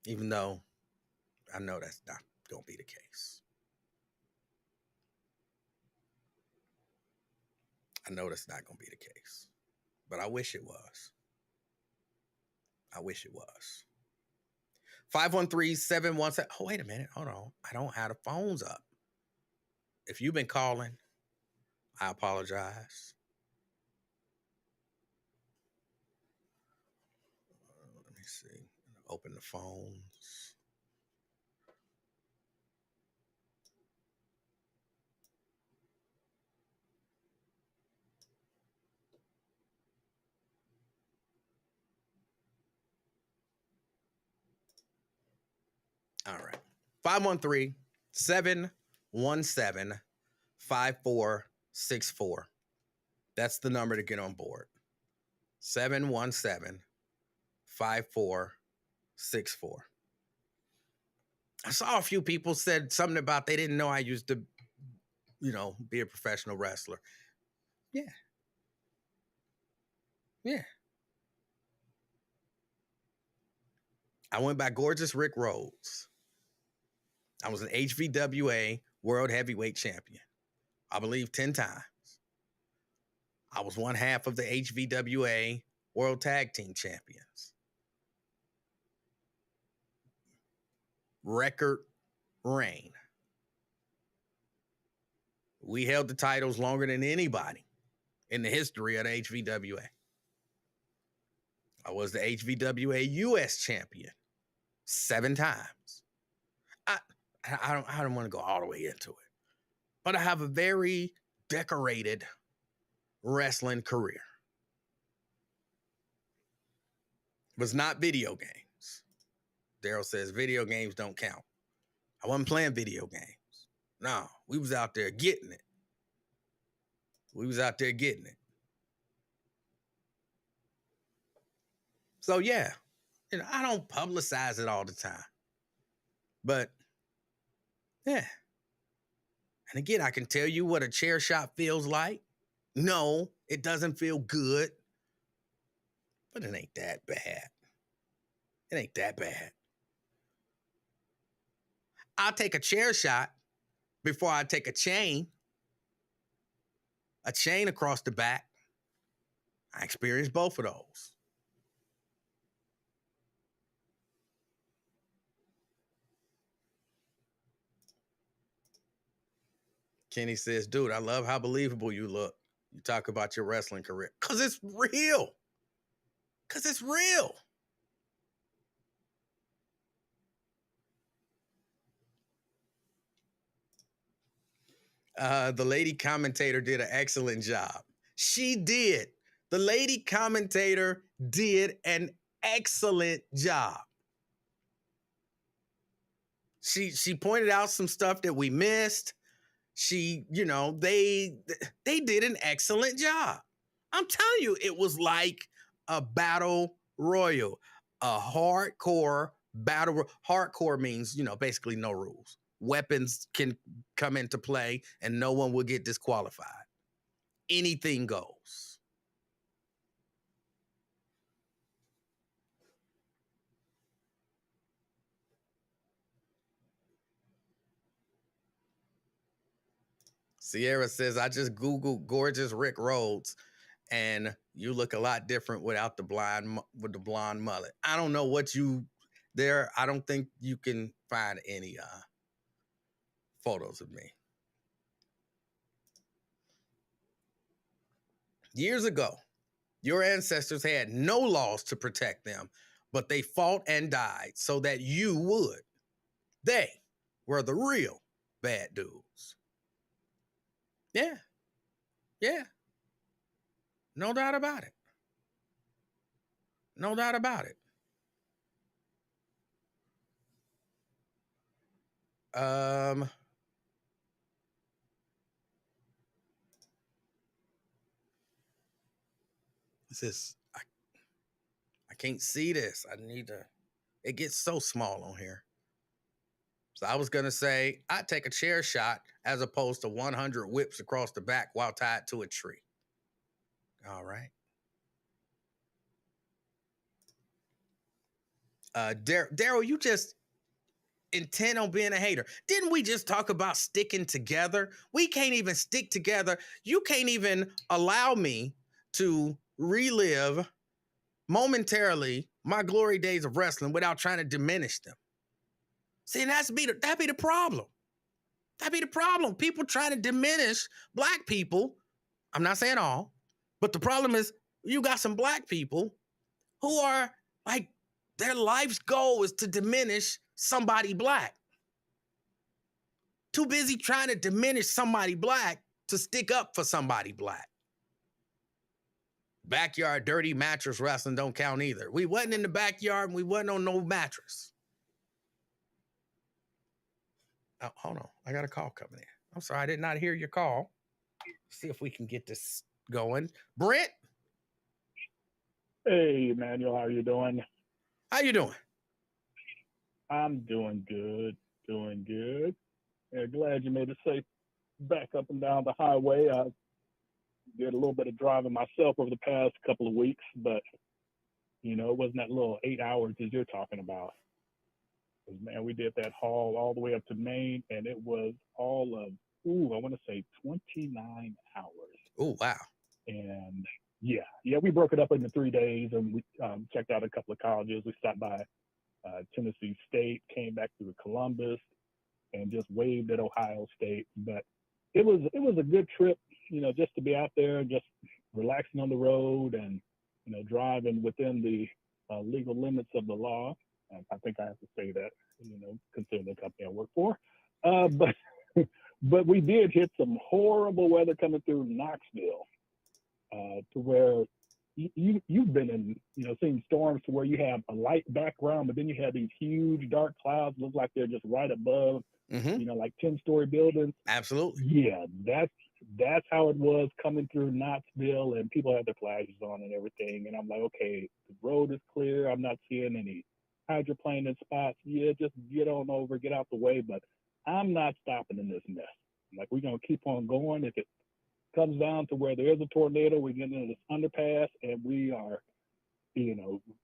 Even though I know that's not going to be the case. I know that's not going to be the case. But I wish it was. I wish it was. 513-717. Oh, wait a minute. Hold on. I don't have the phones up. If you've been calling, I apologize. Let me see. Open the phones. All right. 513-717-5464. That's the number to get on board. 717-5464. I saw a few people said something about they didn't know I used to, be a professional wrestler. Yeah. Yeah. I went by Gorgeous Rick Rhodes. I was an HVWA World Heavyweight Champion. I believe 10 times. I was one half of the HVWA World Tag Team Champions. Record reign. We held the titles longer than anybody in the history of the HVWA. I was the HVWA US champion 7 times. I don't want to go all the way into it, but I have a very decorated wrestling career. It was not video games. Daryl says video games don't count. I wasn't playing video games. No, we was out there getting it. So yeah, I don't publicize it all the time. But yeah. And again, I can tell you what a chair shot feels like. No, it doesn't feel good. But it ain't that bad. It ain't that bad. I'll take a chair shot before I take a chain across the back. I experienced both of those. Kenny says, dude, I love how believable you look. You talk about your wrestling career. Because it's real. The lady commentator did an excellent job. She did. The lady commentator did an excellent job. She pointed out some stuff that we missed. They did an excellent job. I'm telling you, it was like a battle royal, a hardcore battle. Hardcore means, basically no rules. Weapons can come into play and no one will get disqualified. Anything goes. Sierra says, I just Googled gorgeous Rick Rhodes and you look a lot different without the blonde mullet. I don't know what I don't think you can find any photos of me. Years ago, your ancestors had no laws to protect them, but they fought and died so that you would. They were the real bad dudes. Yeah. Yeah. No doubt about it. No doubt about it. This is, I can't see this. It gets so small on here. So I was going to say, I'd take a chair shot as opposed to 100 whips across the back while tied to a tree. All right. Daryl, you just intent on being a hater. Didn't we just talk about sticking together? We can't even stick together. You can't even allow me to relive momentarily my glory days of wrestling without trying to diminish them. See, that'd be the problem. That'd be the problem. People trying to diminish black people. I'm not saying all, but the problem is you got some black people who are like, their life's goal is to diminish somebody black. Too busy trying to diminish somebody black to stick up for somebody black. Backyard dirty mattress wrestling don't count either. We wasn't in the backyard and we wasn't on no mattress. Oh, hold on. I got a call coming in. I'm sorry, I did not hear your call. See if we can get this going. Brent? Hey, Emanuel, how are you doing? How you doing? I'm doing good. Yeah, glad you made it safe back up and down the highway. I did a little bit of driving myself over the past couple of weeks, but, it wasn't that little 8 hours as you're talking about. Man, we did that haul all the way up to Maine, and it was all of, I want to say 29 hours. Oh, wow. And yeah, we broke it up into 3 days, and we checked out a couple of colleges. We stopped by Tennessee State, came back through Columbus, and just waved at Ohio State. But it was a good trip, just to be out there, just relaxing on the road, and driving within the legal limits of the law. I think I have to say that, considering the company I work for. But we did hit some horrible weather coming through Knoxville, to where you've been in, seeing storms to where you have a light background, but then you have these huge dark clouds, look like they're just right above, like 10-story buildings. Absolutely. Yeah, that's how it was coming through Knoxville, and people had their flashes on and everything. And I'm like, okay, the road is clear. I'm not seeing any hydroplaning spots. Yeah, just get on over, get out the way. But I'm not stopping in this mess. Like, we're going to keep on going. If it comes down to where there is a tornado, we get into this underpass, and we are,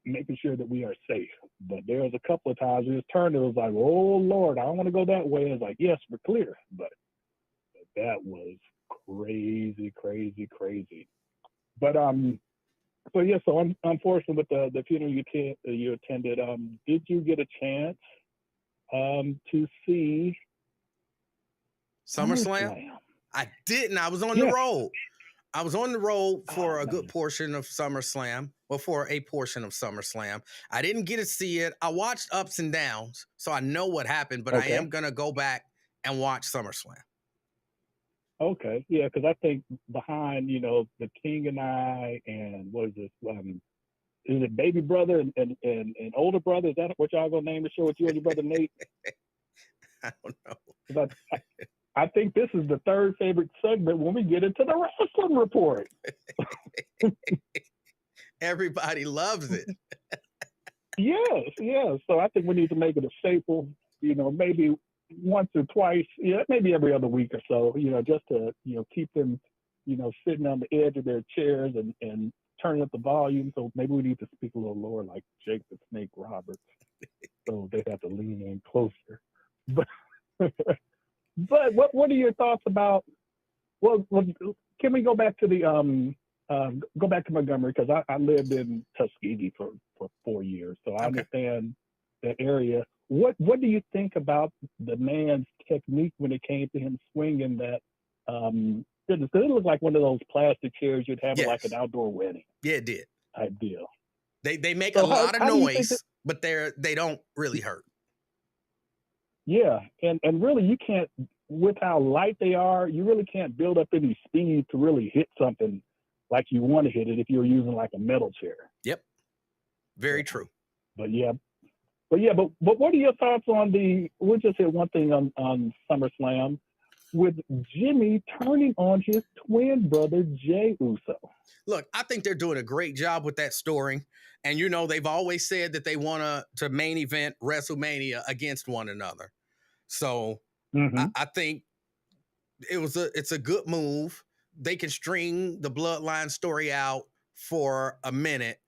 making sure that we are safe. But there was a couple of times we just turned, it was like, oh, Lord, I don't want to go that way. It's like, yes, we're clear. But that was crazy. But, so unfortunately with the funeral you attended, did you get a chance to see SummerSlam? I didn't. I was on the road. I was on the road for a good portion of SummerSlam, or for a portion of SummerSlam. I didn't get to see it. I watched ups and downs, so I know what happened, but I am going to go back and watch SummerSlam. Okay, yeah, because I think behind the King and I and what is this? Is it Baby Brother and Older Brother? Is that what y'all gonna name the show with you and your brother Nate? I don't know. 'Cause I think this is the third favorite segment when we get into the wrestling report. Everybody loves it. Yes, yes. So I think we need to make it a staple. Maybe once or twice. Yeah, maybe every other week or so. Just to keep them sitting on the edge of their chairs and turning up the volume. So maybe we need to speak a little lower, like Jake the Snake Roberts, so they have to lean in closer. But but what are your thoughts about? Well, can we go back to go back to Montgomery, because I lived in Tuskegee for 4 years, so I Okay. understand that area. What do you think about the man's technique when it came to him swinging that? It looked like one of those plastic chairs you'd have at like an Yes. outdoor wedding Yeah, it did. type deal. They make a So lot of how do you think that? noise, but they don't really hurt. Yeah, and really you can't, with how light they are, you really can't build up any speed to really hit something like you want to hit it if you're using like a metal chair. Yep. Yeah. Very true. But what are your thoughts on we'll just hit one thing on SummerSlam with Jimmy turning on his twin brother Jay Uso. Look, I think they're doing a great job with that story. And they've always said that they want to main event WrestleMania against one another. So Mm-hmm. I think it's a good move. They can string the bloodline story out for a minute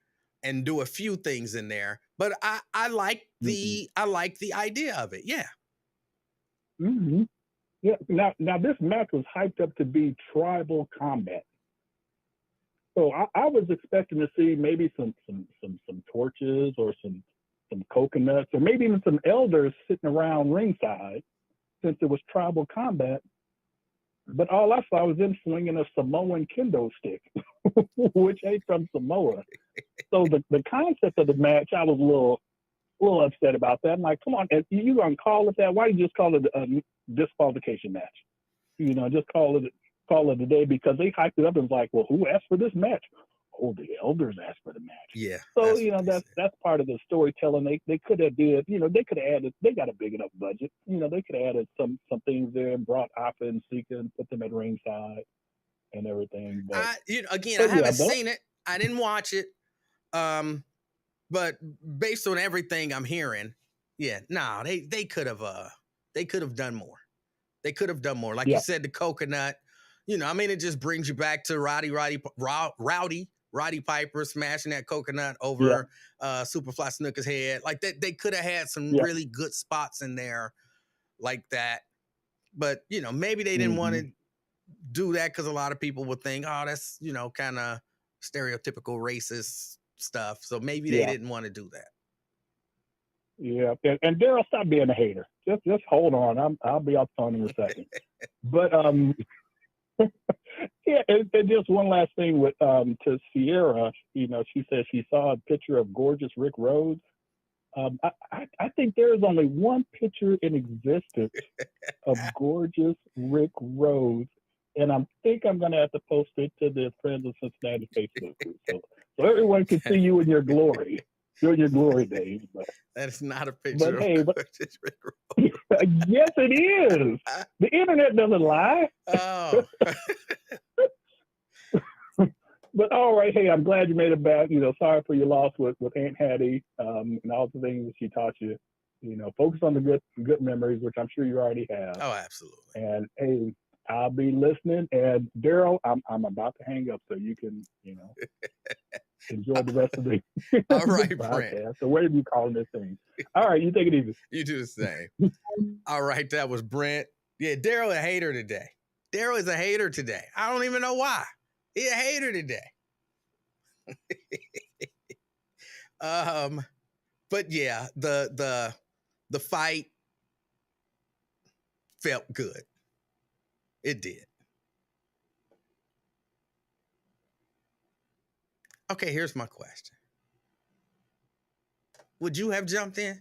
and do a few things in there. But I like the idea of it. Yeah. Mm-hmm. Yeah. Now this match was hyped up to be tribal combat. So I was expecting to see maybe some torches or some coconuts or maybe even some elders sitting around ringside, since it was tribal combat. But all I saw was them swinging a Samoan kendo stick, which ain't from Samoa. So the concept of the match, I was a little upset about that. I'm like, come on, if you gonna call it that? Why you just call it a disqualification match? Just call it a day, because they hyped it up and was like, well, who asked for this match? Oh, the elders asked for the match. Yeah. So that's part of the storytelling. They could have they could have added. They got a big enough budget. They could have added some things there and brought Alpha and Sika and put them at ringside and everything. But I haven't seen it. I didn't watch it. But based on everything I'm hearing, yeah, no, they could have done more. They could have done more. Like you said, the coconut. It just brings you back to Roddy Piper smashing that coconut over Superfly Snooker's head. Like that, they could have had some really good spots in there like that. But maybe they didn't want to do that because a lot of people would think, oh, that's kind of stereotypical racist stuff. So maybe they didn't want to do that. Yeah, and Daryl, stop being a hater. Just hold on. I'll be off the phone in a second. But yeah, and just one last thing with to Sierra. She says she saw a picture of gorgeous Rick Rhodes. I think there is only one picture in existence of gorgeous Rick Rhodes, and I think I'm going to have to post it to the Friends of Cincinnati Facebook group, so everyone can see you in your glory. During your glory days. But that's not a picture of gorgeous Rick Rhodes. Yes, it is. The internet doesn't lie. Oh. But all right, hey, I'm glad you made it back. Sorry for your loss with Aunt Hattie and all the things that she taught you. Focus on the good memories, which I'm sure you already have. Oh, absolutely. And hey, I'll be listening. And Daryl, I'm about to hang up, so you can enjoy the rest of the all right, podcast. Brent. So whatever you calling this thing. All right, you take it easy. You do the same. All right, that was Brent. Yeah, Daryl a hater today. Daryl is a hater today. I don't even know why. He a hater today. But yeah, the fight felt good. It did. Okay, here's my question. Would you have jumped in?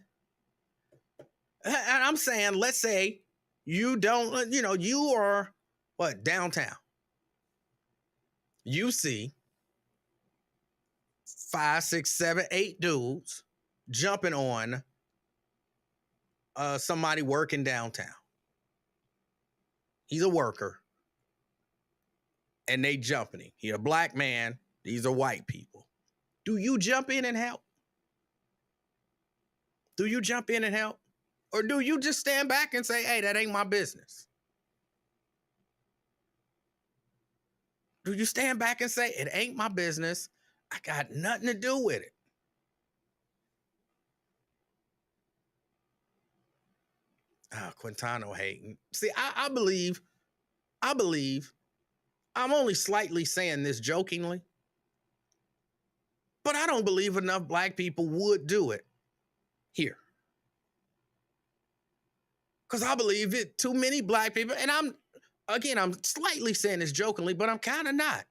And I'm saying, let's say you don't, you are what, downtown, you see 5, 6, 7, 8 dudes jumping on somebody working downtown. He's a worker. And they jumping him. He's a black man. These are white people. Do you jump in and help? Do you jump in and help? Or do you just stand back and say, hey, that ain't my business? Do you stand back and say, it ain't my business? I got nothing to do with it. Quintano hating. See, I believe I'm only slightly saying this jokingly, but I don't believe enough black people would do it here. Because I believe it too many black people, and I'm slightly saying this jokingly, but I'm kind of not.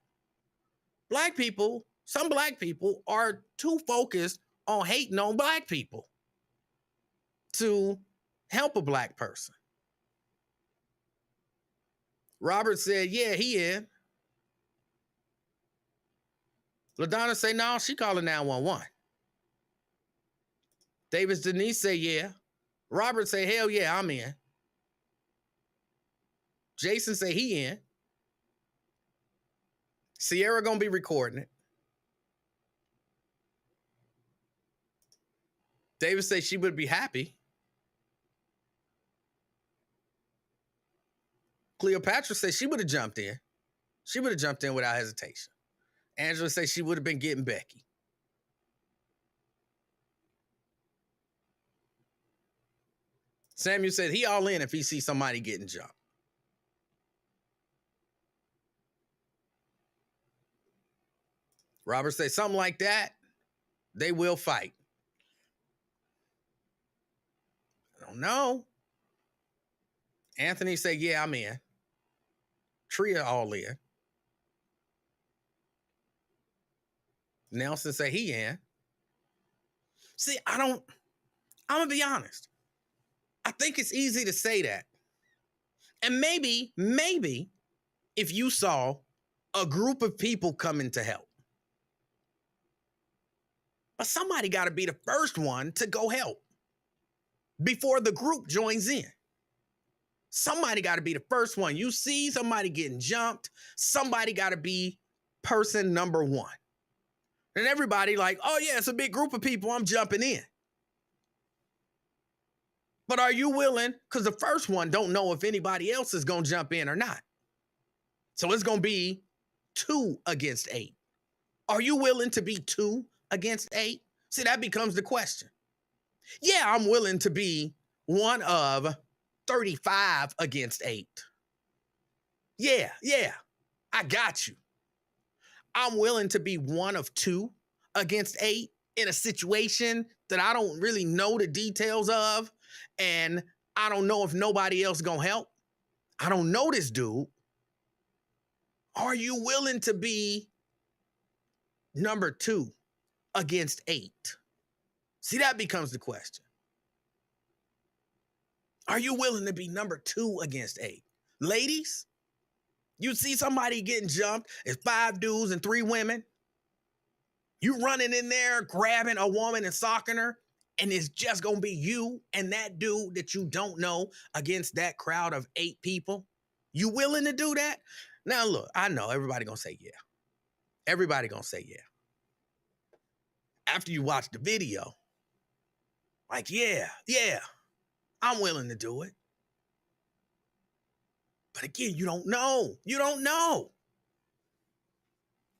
Some black people are too focused on hating on black people to help a black person. Robert said, yeah, he in. LaDonna say, no, she calling 911. Davis Denise say, yeah. Robert say, hell yeah, I'm in. Jason say he in. Sierra gonna be recording it. Davis say she would be happy. Cleopatra said she would have jumped in. She would have jumped in without hesitation. Angela said she would have been getting Becky. Samuel said he all in if he sees somebody getting jumped. Robert said something like that, they will fight. I don't know. Anthony said, yeah, I'm in. Tria all in. Nelson said he in. See, I'm going to be honest. I think it's easy to say that. And maybe if you saw a group of people coming to help, but somebody got to be the first one to go help before the group joins in. Somebody got to be the first one. You see somebody getting jumped, somebody got to be person number one. And everybody like, oh yeah, it's a big group of people, I'm jumping in. But are you willing? Because the first one don't know if anybody else is going to jump in or not. So it's going to be 2 against 8. Are you willing to be 2 against 8? See, that becomes the question. Yeah, I'm willing to be one of 35 against 8. Yeah, I got you. I'm willing to be one of 2 against 8 in a situation that I don't really know the details of, and I don't know if nobody else gonna help. I don't know this dude. Are you willing to be number 2 against 8? See, that becomes the question. Are you willing to be number 2 against 8? Ladies, you see somebody getting jumped, it's 5 dudes and 3 women. You running in there, grabbing a woman and socking her, and it's just going to be you and that dude that you don't know against that crowd of 8 people. You willing to do that? Now, look, I know everybody going to say yeah. Everybody going to say yeah. After you watch the video, like, yeah, I'm willing to do it. But again, you don't know. You don't know.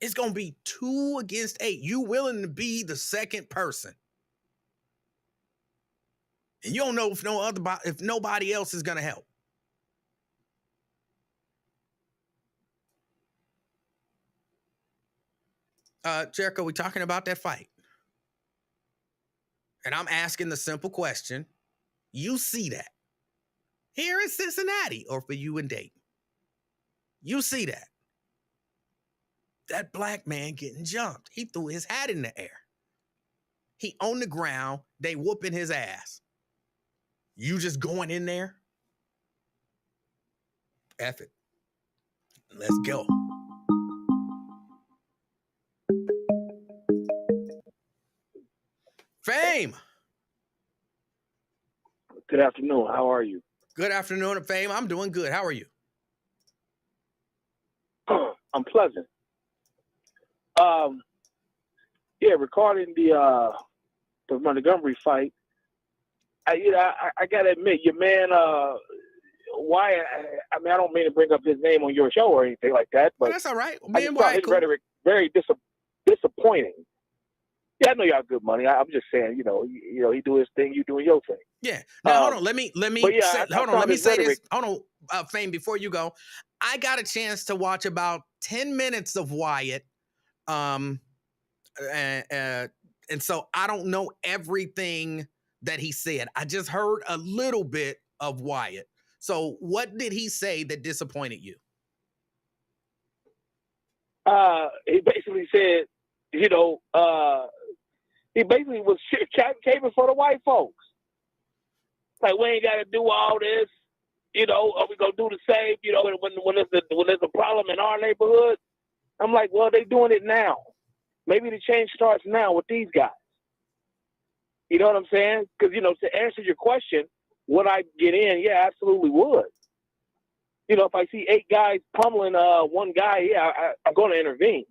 It's going to be 2 against 8. You willing to be the second person. And you don't know if nobody else is going to help. Jericho, we're talking about that fight. And I'm asking the simple question. You see that here in Cincinnati or for you in Dayton. You see that. That black man getting jumped. He threw his hat in the air. He on the ground. They whooping his ass. You just going in there? F it. Let's go. Fame. Good afternoon. How are you? Good afternoon, Fame. I'm doing good. How are you? I'm pleasant. Yeah, regarding the Montgomery fight, I gotta admit, your man, why? I mean, I don't mean to bring up his name on your show or anything like that, Well, but that's all right. I Me just and thought Wyatt, his cool. rhetoric very disappointing. Yeah, I know y'all good money. I'm just saying, he do his thing, you doing your thing. Yeah. Now hold on. Let me But yeah, say, I hold on. Let found me his say rhetoric. this. Hold on, Fame. Before you go, I got a chance to watch about 10 minutes of Wyatt. Um, and so I don't know everything that he said. I just heard a little bit of Wyatt. So what did he say that disappointed you? He basically said, he basically was came for the white folks. Like, we ain't got to do all this. Are we gonna do the same? When there's a problem in our neighborhood, I'm like, well, they doing it now. Maybe the change starts now with these guys. You know what I'm saying? Because to answer your question, would I get in? Yeah, absolutely would. If I see 8 guys pummeling one guy, yeah, I'm going to intervene.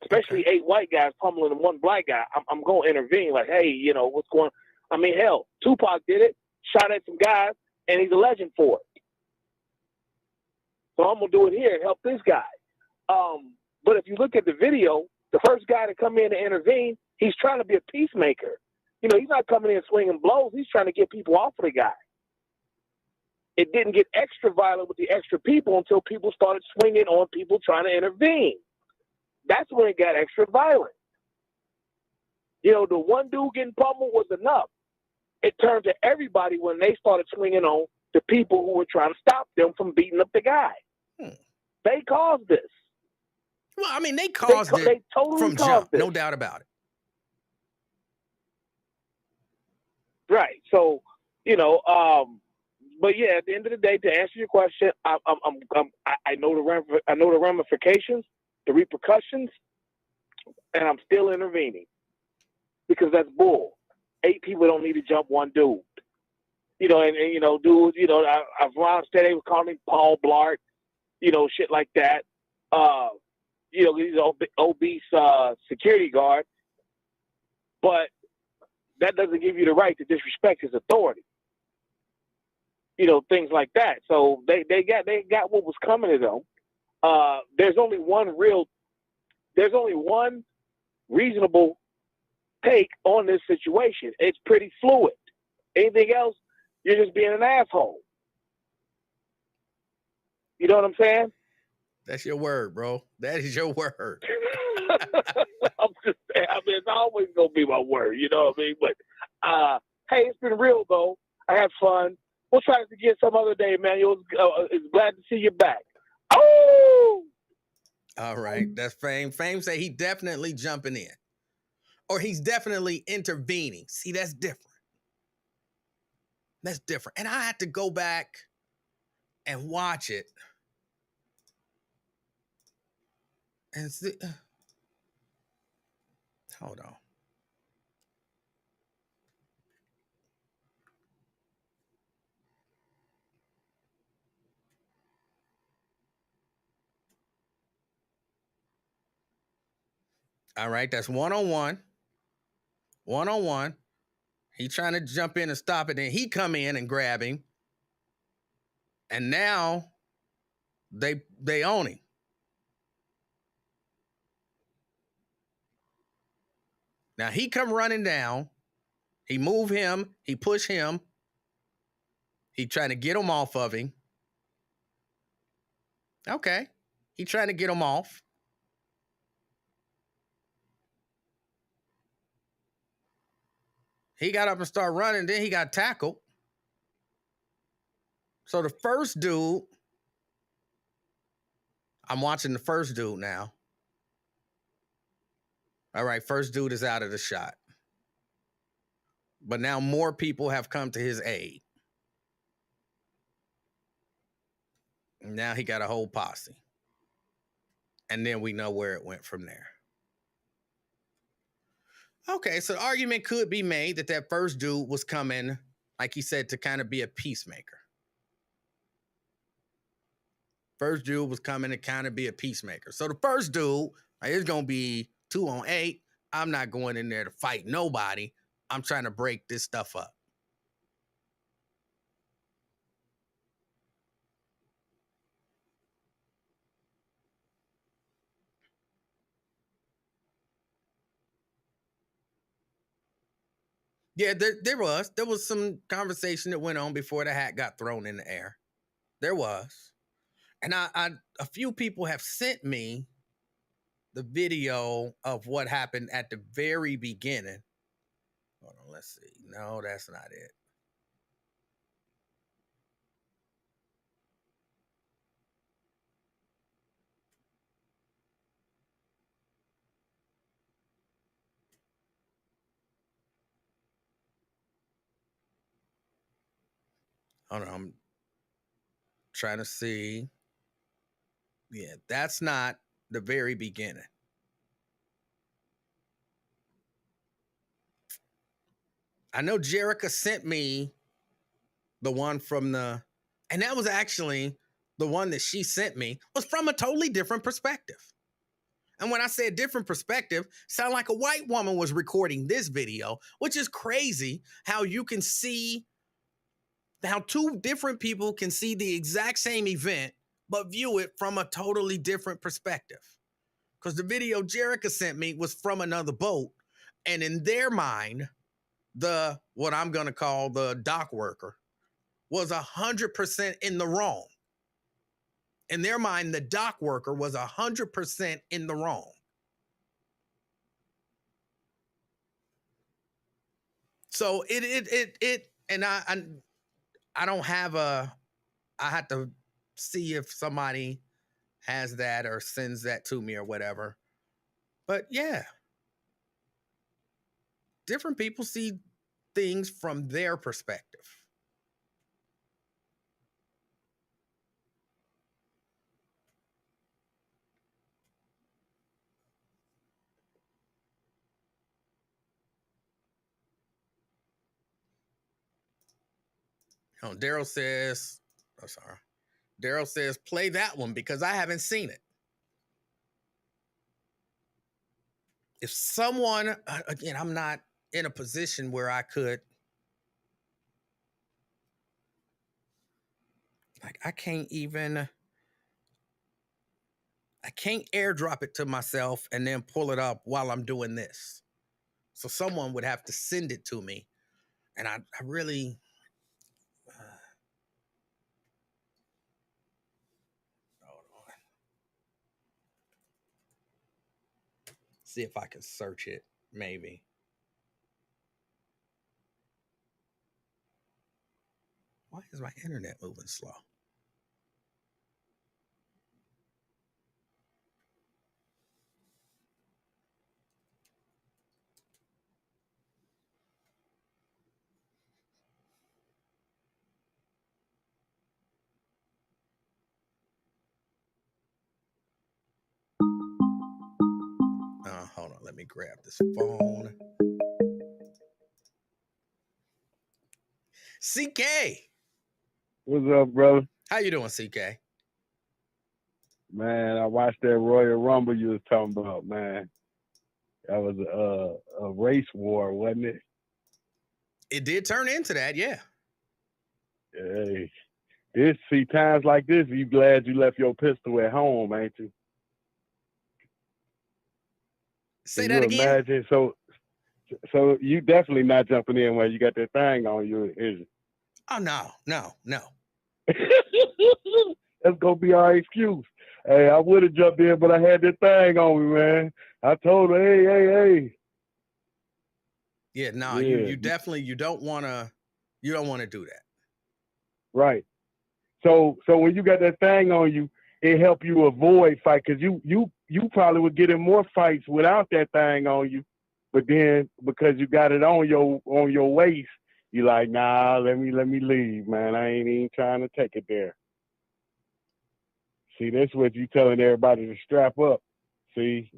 Especially 8 white guys pummeling one black guy, I'm going to intervene. Like, hey, what's going on? I mean, hell, Tupac did it, shot at some guys, and he's a legend for it. So I'm going to do it here and help this guy. But if you look at the video, the first guy to come in to intervene, he's trying to be a peacemaker. He's not coming in swinging blows. He's trying to get people off of the guy. It didn't get extra violent with the extra people until people started swinging on people trying to intervene. That's when it got extra violent. The one dude getting pummeled was enough. It turned to everybody when they started swinging on the people who were trying to stop them from beating up the guy. They caused this. Well, I mean, they caused it they totally from caused jump, this. no doubt about it. Right. So, but yeah, at the end of the day, to answer your question, I know the ramifications, the repercussions, and I'm still intervening because that's bull. 8 people don't need to jump one dude. Dudes, I've said they would call me Paul Blart, shit like that. He's an obese security guard, but that doesn't give you the right to disrespect his authority. Things like that. So they got what was coming to them. There's only one reasonable take on this situation. It's pretty fluid. Anything else, you're just being an asshole. You know what I'm saying? That's your word, bro. That is your word. I'm just saying, it's always gonna be my word. You know what I mean? But hey, it's been real though. I had fun. We'll try this again some other day, man. It's glad to see you back. Oh! All right. That's Fame. Fame say he definitely jumping in. Or he's definitely intervening. See, that's different. That's different. And I had to go back and watch it. And see, hold on. All right, that's 1-on-1. 1-on-1. He trying to jump in and stop it, and he come in and grab him. And now they own him. Now he come running down. He move him. He push him. He trying to get him off of him. Okay. He trying to get him off. He got up and started running. Then he got tackled. So the first dude, I'm watching the first dude now. All right, first dude is out of the shot. But now more people have come to his aid. Now he got a whole posse. And then we know where it went from there. Okay, so the argument could be made that that first dude was coming, like he said, to kind of be a peacemaker. First dude was coming to kind of be a peacemaker. So the first dude, like, it's going to be 2-on-8. I'm not going in there to fight nobody. I'm trying to break this stuff up. Yeah, there was some conversation that went on before the hat got thrown in the air. There was. And I a few people have sent me the video of what happened at the very beginning. Hold on, let's see. No, that's not it. Hold on, I'm trying to see. Yeah, that's not the very beginning. I know Jerica sent me the one from and that was actually the one that she sent me was from a totally different perspective. And when I said different perspective, sound like a white woman was recording this video, which is crazy how you can see how two different people can see the exact same event, but view it from a totally different perspective. Because the video Jerica sent me was from another boat. And in their mind, what I'm going to call the dock worker was 100% in the wrong. In their mind, the dock worker was 100% in the wrong. So and I don't have I had to see if somebody has that or sends that to me or whatever. But yeah, different people see things from their perspective. Oh, Daryl says, oh, sorry. Daryl says, play that one because I haven't seen it. If someone, again, I'm not in a position where I could, like, I can't airdrop it to myself and then pull it up while I'm doing this. So someone would have to send it to me. And I really, hold on. See if I can search it, maybe. Why is my internet moving slow? Hold on, let me grab this phone. CK. What's up, brother? How you doing, CK? Man, I watched that Royal Rumble you was talking about, man. That was a race war, wasn't it? It did turn into that, yeah. Hey, times like this, you glad you left your pistol at home, ain't you? Say that again? Imagine, so you definitely not jumping in when you got that thing on you, is it? Oh, no. That's gonna be our excuse. Hey, I would have jumped in, but I had that thing on me, man. I told her, hey. Yeah, no, yeah. You definitely you don't want to do that. Right. So when you got that thing on you, it help you avoid fight because you probably would get in more fights without that thing on you, but then because you got it on your waist, you like, nah, let me leave, man. I ain't even trying to take it there. See, that's what you telling everybody to strap up. See,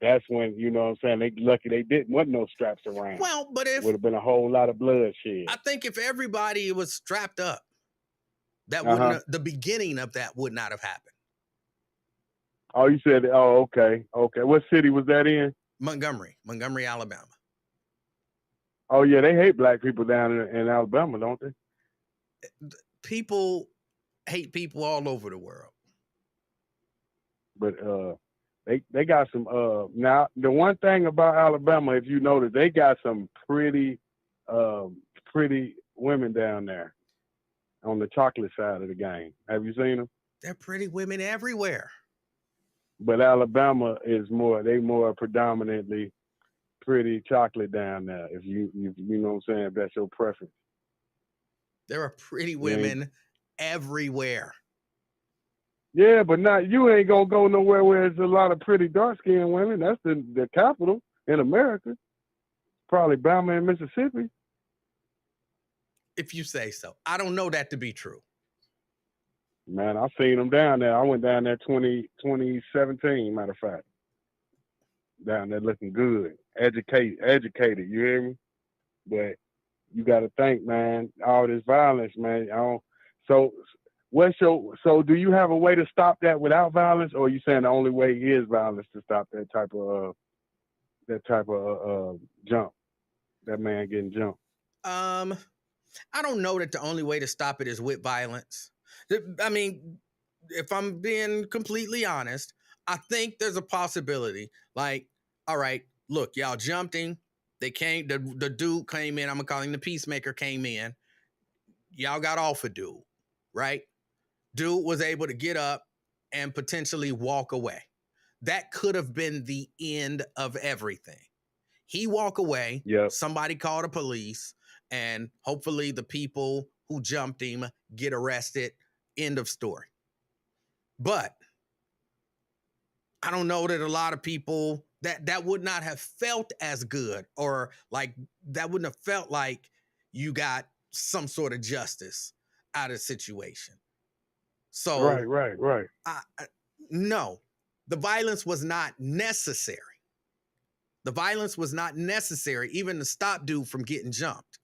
that's when, you know what I'm saying, they lucky they didn't want no straps around. Well, but if Would have been a whole lot of bloodshed. I think if everybody was strapped up, that Uh-huh. wouldn't the beginning of that would not have happened. Oh, you said, oh, okay. Okay. What city was that in? Montgomery, Alabama. Oh, yeah, they hate black people down in Alabama, don't they? People hate people all over the world. But they got some now the one thing about Alabama, if you notice, they got some pretty women down there on the chocolate side of the game. Have you seen them? They're pretty women everywhere. But Alabama is more predominantly pretty chocolate down there. If you know what I'm saying, if that's your preference. There are pretty women everywhere. Yeah, but you ain't gonna go nowhere where there's a lot of pretty dark-skinned women. That's the capital in America. Probably Bama and Mississippi. If you say so. I don't know that to be true. Man, I seen them down there. I went down there 2017, matter of fact. Down there looking good. Educated, you hear me? But you gotta think, man, all this violence, man. So do you have a way to stop that without violence, or are you saying the only way is violence to stop that type of jump? That man getting jumped. I don't know that the only way to stop it is with violence. I mean, if I'm being completely honest, I think there's a possibility. Like, all right, look, y'all jumped him. They came, the dude came in. I'm gonna call him the peacemaker, came in. Y'all got off a dude, right? Dude was able to get up and potentially walk away. That could have been the end of everything. He walk away. Yep. Somebody called the police, and hopefully the people who jumped him get arrested. End of story. But I don't know that a lot of people that would not have felt as good, or like that wouldn't have felt like you got some sort of justice out of the situation. So right. No, the violence was not necessary. The violence was not necessary even to stop dude from getting jumped.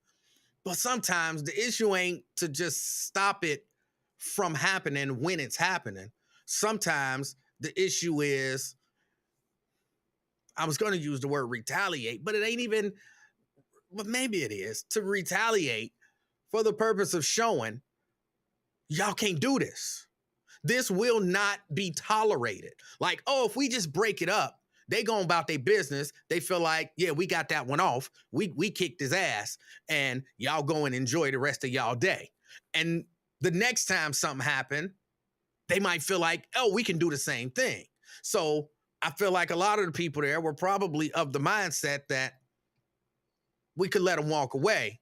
But sometimes the issue ain't to just stop it from happening when it's happening. Sometimes the issue is, I was going to use the word retaliate, but it ain't even, but maybe it is, to retaliate for the purpose of showing y'all can't do this. This will not be tolerated. Like, oh, if we just break it up, they go about their business. They feel like, yeah, we got that one off. We kicked his ass, and y'all go and enjoy the rest of y'all day. And the next time something happened, they might feel like, oh, we can do the same thing. So I feel like a lot of the people there were probably of the mindset that we could let them walk away.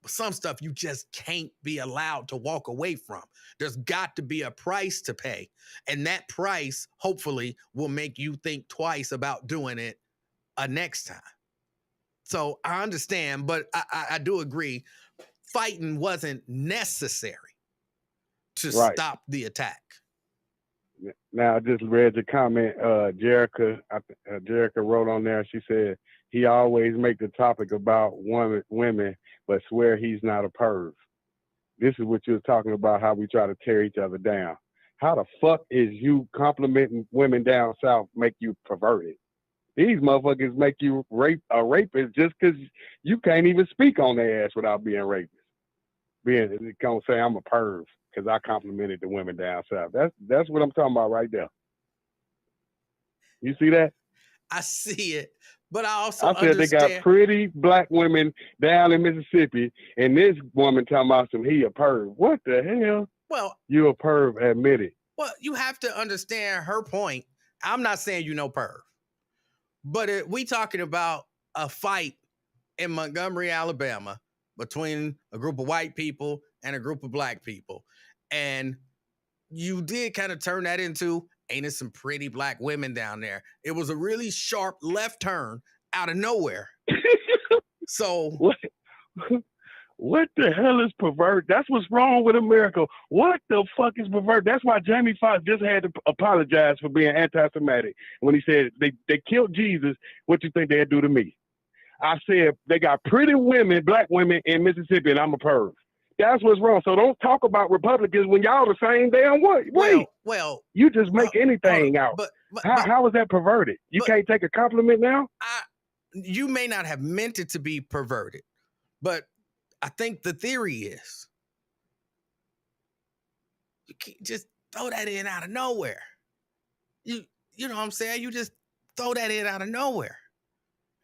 But some stuff you just can't be allowed to walk away from. There's got to be a price to pay. And that price, hopefully, will make you think twice about doing it next time. So I understand, but I do agree. Fighting wasn't necessary to stop the attack. Now, I just read the comment. Jerica wrote on there. She said, he always make the topic about women, but swear he's not a perv. This is what you're talking about, how we try to tear each other down. How the fuck is you complimenting women down south make you perverted? These motherfuckers make you a rapist just because you can't even speak on their ass without being rapist. Being gonna say I'm a perv because I complimented the women down south. That's what I'm talking about right there. You see that? I see it, but I also said understand. They got pretty black women down in Mississippi, and this woman talking about he a perv. What the hell? Well, you a perv, admit it. Well, you have to understand her point. I'm not saying you know perv, but we talking about a fight in Montgomery, Alabama, between a group of white people and a group of black people. And you did kind of turn that into, ain't it some pretty black women down there? It was a really sharp left turn out of nowhere. So What the hell is pervert? That's what's wrong with America. What the fuck is pervert? That's why Jamie Foxx just had to apologize for being anti-Semitic when he said they killed Jesus. What you think they'd do to me? I said they got pretty women, black women in Mississippi, and I'm a perv. That's what's wrong. So don't talk about Republicans when y'all the same damn way. Well, you just make anything out. But how is that perverted? You can't take a compliment now? You may not have meant it to be perverted, but I think the theory is you can't just throw that in out of nowhere. You know what I'm saying? You just throw that in out of nowhere.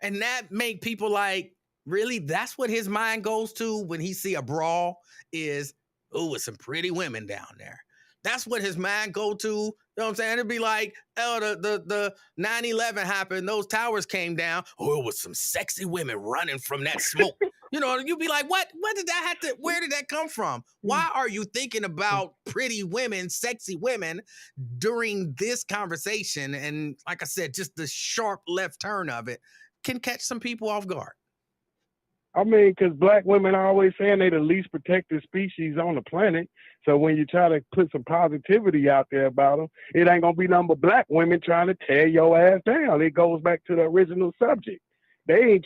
And that make people like, really? That's what his mind goes to when he see a brawl is, oh, it's some pretty women down there. That's what his mind go to. You know what I'm saying? It'd be like, oh, the 9/11 happened. Those towers came down. Oh, it was some sexy women running from that smoke. You know, you'd be like, what? What did that have to, where did that come from? Why are you thinking about pretty women, sexy women during this conversation? And like I said, just the sharp left turn of it can catch some people off guard. I mean, because black women are always saying they're the least protected species on the planet. So when you try to put some positivity out there about them, it ain't going to be nothing but black women trying to tear your ass down. It goes back to the original subject. They ain't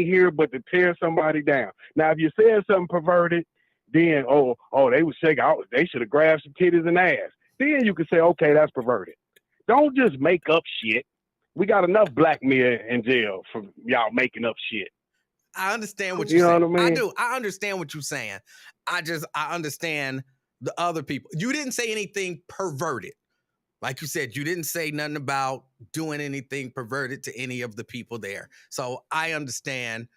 here but to tear somebody down. Now, if you said something perverted, then, oh, they was shaking. They should have grabbed some titties and ass. Then you could say, okay, that's perverted. Don't just make up shit. We got enough black men in jail for y'all making up shit. I understand what you're saying. What I mean? I do. I understand what you're saying. I understand the other people. You didn't say anything perverted. Like you said, you didn't say nothing about doing anything perverted to any of the people there. So I understand,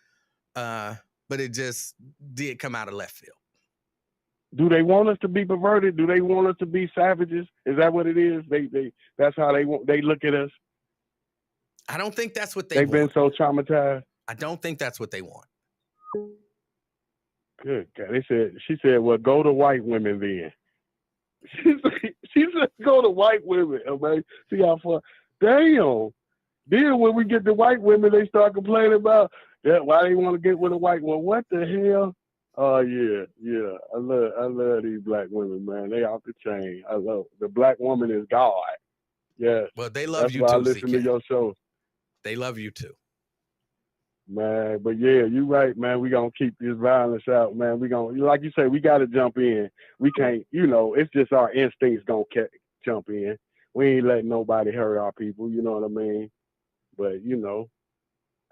but it just did come out of left field. Do they want us to be perverted? Do they want us to be savages? Is that what it is? That's how they look at us. I don't think that's what they've been so traumatized. I don't think that's what they want. Good God. She said, well, go to white women then. She said, go to white women. Okay? See how far. Damn. Then when we get to white women, they start complaining about why they want to get with a white one. What the hell? Oh, yeah. I love these black women, man. They off the chain. I love the black woman is God. Yeah. Well, they love you too. I CK. listen to your show. They love you too. Man, but yeah, you right, man. We gonna keep this violence out, man. We gonna, like you say, we gotta jump in. We can't, it's just our instincts gonna jump in. We ain't letting nobody hurt our people, you know what I mean? But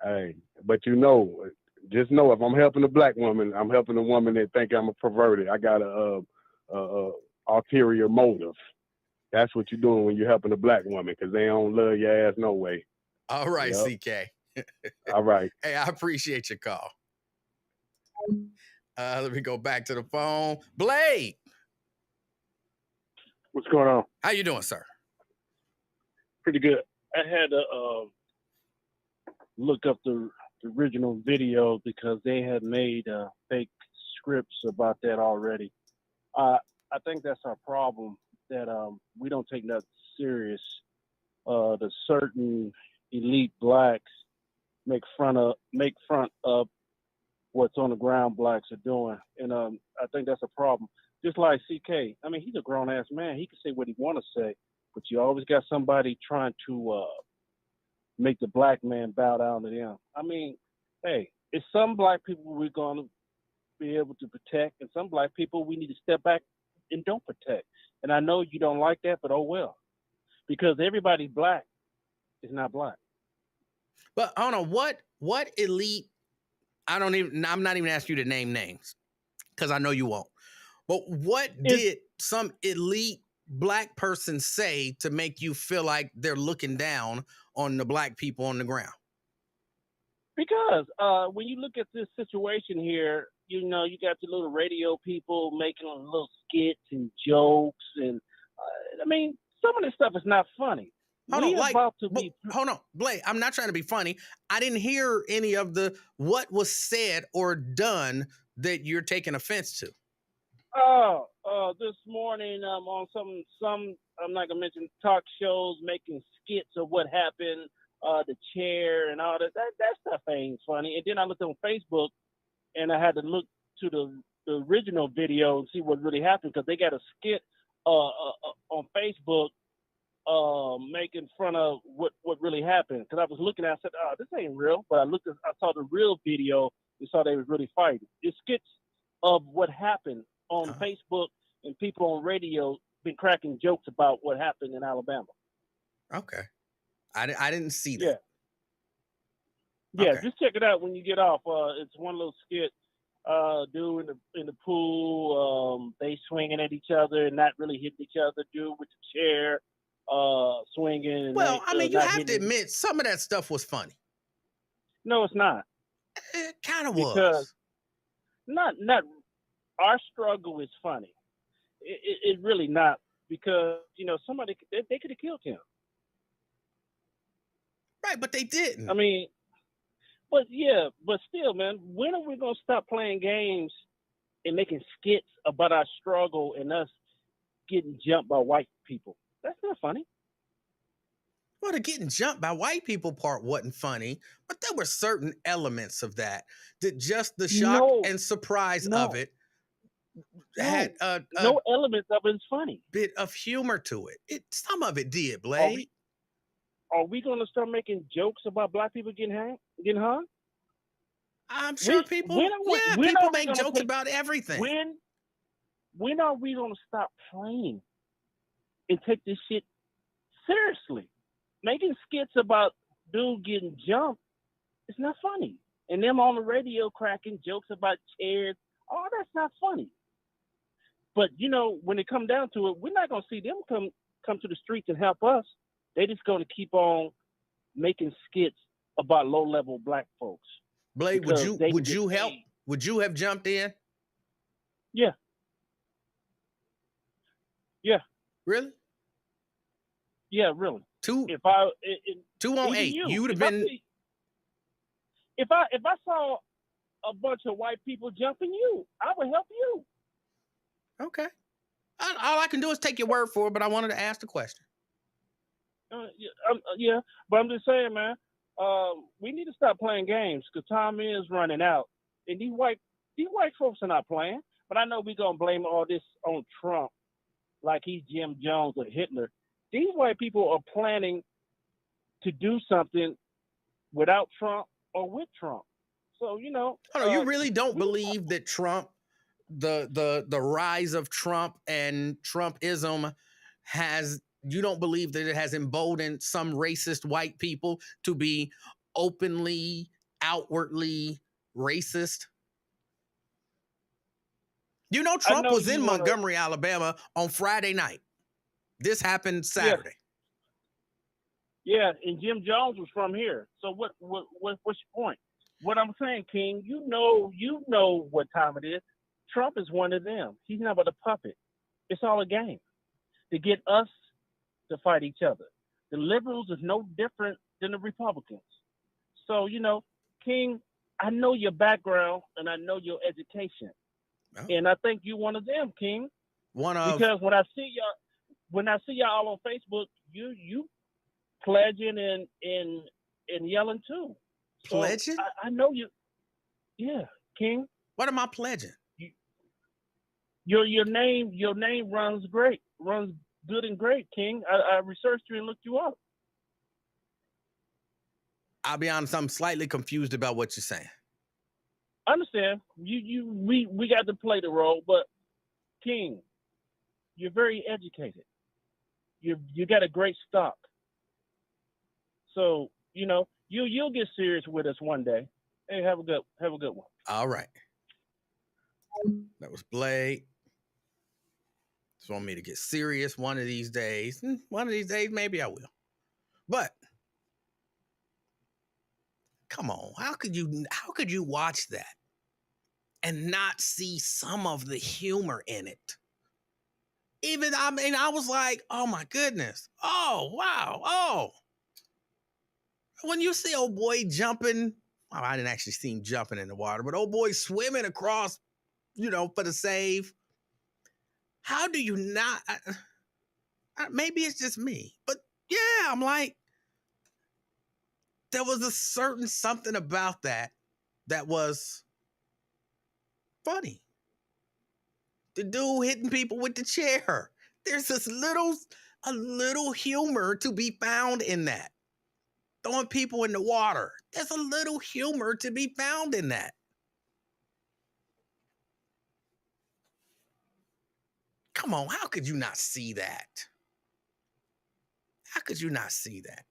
hey, just know if I'm helping a black woman, I'm helping a woman that think I'm a perverted. I got a ulterior motive. That's what you're doing when you're helping a black woman, because they don't love your ass no way. All right, yep. CK. All right. Hey, I appreciate your call. Let me go back to the phone. Blade. What's going on? How you doing, sir? Pretty good. I had to look up the original video because they had made fake scripts about that already. I think that's our problem, that we don't take that serious. The certain elite blacks make front of what's on the ground blacks are doing. And I think that's a problem. Just like CK, I mean, he's a grown-ass man. He can say what he want to say, but you always got somebody trying to make the black man bow down to them. I mean, hey, it's some black people we're going to be able to protect, and some black people we need to step back and don't protect. And I know you don't like that, but oh well. Because everybody black is not black. But hold on, what elite? I'm not even asking you to name names because I know you won't. But what did some elite black person say to make you feel like they're looking down on the black people on the ground? Because when you look at this situation here, you got the little radio people making little skits and jokes, and I mean, some of this stuff is not funny. Hold on, Blake. I'm not trying to be funny. I didn't hear any of what was said or done that you're taking offense to. This morning on some I'm not gonna mention talk shows making skits of what happened, the chair and all that stuff ain't funny. And then I looked on Facebook and I had to look to the original video and see what really happened, because they got a skit on Facebook making fun of what really happened. Because I was looking at it, I said, oh, this ain't real. But I saw the real video and saw they was really fighting. It's skits of what happened on Facebook, and people on radio been cracking jokes about what happened in Alabama. Okay. I didn't see that. Yeah, Okay. just check it out when you get off. It's one little skit. Dude in the pool, they swinging at each other and not really hitting each other. Dude with the chair, swinging. And Well, I mean, you have to hitting admit some of that stuff was funny. No, it's not. It kind of Because was. Not our struggle is funny. It really not, because somebody they could have killed him. Right, but they didn't. I mean, but still, man, when are we gonna stop playing games and making skits about our struggle and us getting jumped by white people? That's not funny. Well, the getting jumped by white people part wasn't funny, but there were certain elements of that just the shock and surprise of it had no elements of it is funny. Bit of humor to it. Some of it did, Blade. Are we going to start making jokes about black people getting hung? I'm sure people make jokes about everything. When are we going to stop playing and take this shit seriously? Making skits about dude getting jumped, it's not funny. And them on the radio cracking jokes about chairs, that's not funny. But when it come down to it, we're not going to see them come to the streets and help us. They just going to keep on making skits about low-level black folks. Blade, would you help? Would you have jumped in? Yeah. Yeah. Really? Yeah, really. 2 on 8. You would have been. If I saw a bunch of white people jumping you, I would help you. Okay. All I can do is take your word for it, but I wanted to ask the question. Yeah, but I'm just saying, man. We need to stop playing games, because time is running out, and these white folks are not playing. But I know we're gonna blame all this on Trump, like he's Jim Jones or Hitler. These white people are planning to do something without Trump or with Trump. So you really don't believe that Trump, the rise of Trump and Trumpism you don't believe that it has emboldened some racist white people to be openly, outwardly racist? Trump was in Montgomery, Alabama on Friday night. This happened Saturday. Yeah, and Jim Jones was from here. So what's your point? What I'm saying, King, you know what time it is. Trump is one of them. He's not but a puppet. It's all a game to get us to fight each other. The liberals is no different than the Republicans. So, King, I know your background and I know your education. Oh. And I think you're one of them, King. Because when I see y'all on Facebook, you pledging and yelling too. Pledging? So I know you. Yeah, King. What am I pledging? Your name runs good and great, King. I researched you and looked you up. I'll be honest, I'm slightly confused about what you're saying. I understand. We got to play the role, but King, you're very educated. You got a great stock. So, you'll get serious with us one day. Hey, have a good one. All right. That was Blade. Just want me to get serious one of these days. One of these days, maybe I will. But come on, how could you watch that and not see some of the humor in it? I was like, oh my goodness. Oh, wow. Oh. When you see old boy jumping, well, I didn't actually see him jumping in the water, but old boy swimming across, for the save. How do you not? Maybe it's just me, but yeah, I'm like, there was a certain something about that was funny. The dude hitting people with the chair. There's a little humor to be found in that. Throwing people in the water. There's a little humor to be found in that. Come on, how could you not see that? How could you not see that?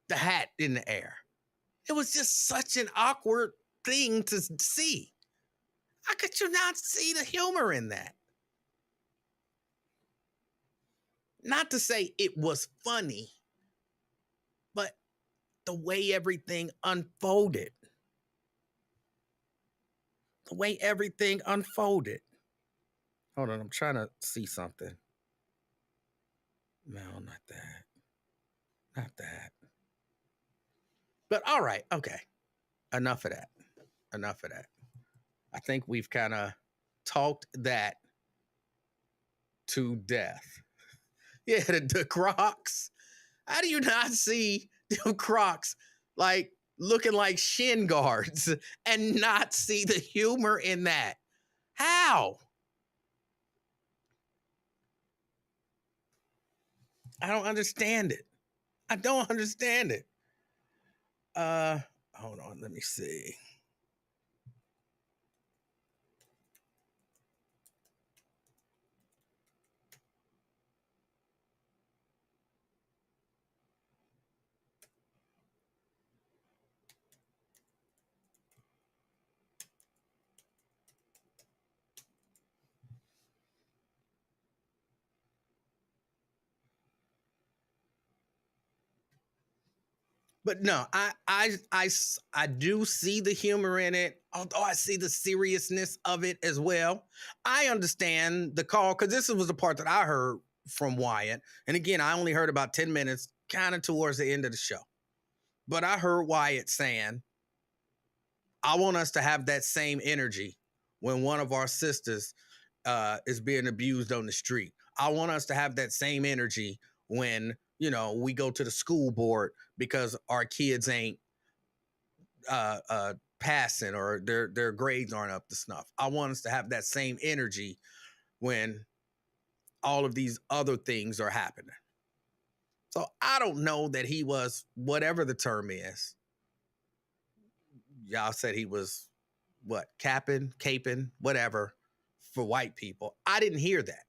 The hat in the air. It was just such an awkward thing to see. How could you not see the humor in that? Not to say it was funny, but the way everything unfolded. The way everything unfolded. Hold on, I'm trying to see something. No, not that. Not that. But all right, okay. Enough of that. Enough of that. I think we've kind of talked that to death. Yeah, the Crocs. How do you not see the Crocs like looking like shin guards and not see the humor in that? How? I don't understand it. I don't understand it. Hold on, let me see. But no, I do see the humor in it, although I see the seriousness of it as well. I understand the call because this was the part that I heard from Wyatt. And again, I only heard about 10 minutes, kind of towards the end of the show. But I heard Wyatt saying, I want us to have that same energy when one of our sisters is being abused on the street. I want us to have that same energy when, we go to the school board because our kids ain't passing or their grades aren't up to snuff. I want us to have that same energy when all of these other things are happening. So I don't know that he was, whatever the term is, y'all said he was what, caping, whatever, for white people. I didn't hear that.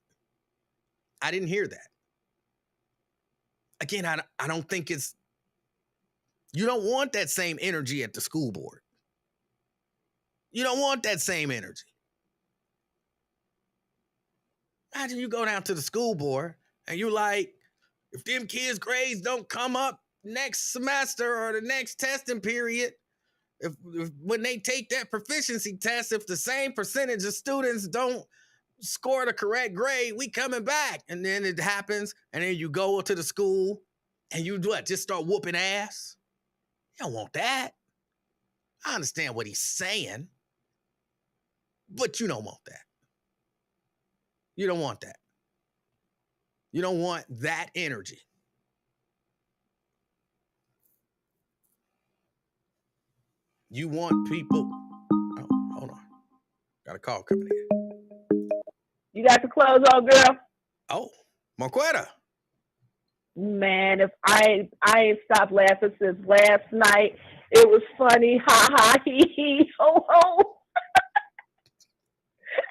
Again, I don't think you don't want that same energy at the school board. You don't want that same energy. Imagine you go down to the school board and you're like, if them kids' grades don't come up next semester or the next testing period, if when they take that proficiency test, if the same percentage of students don't score the correct grade, we coming back. And then it happens, and then you go to the school and you do what? Just start whooping ass? You don't want that. I understand what he's saying, but you don't want that. You don't want that. You don't want that energy. You want people. Oh, hold on. Got a call coming in. You got the clothes on, girl? Oh, Marquetta. Man, if I ain't stopped laughing since last night. It was funny. Ha ha hee hee ho ho.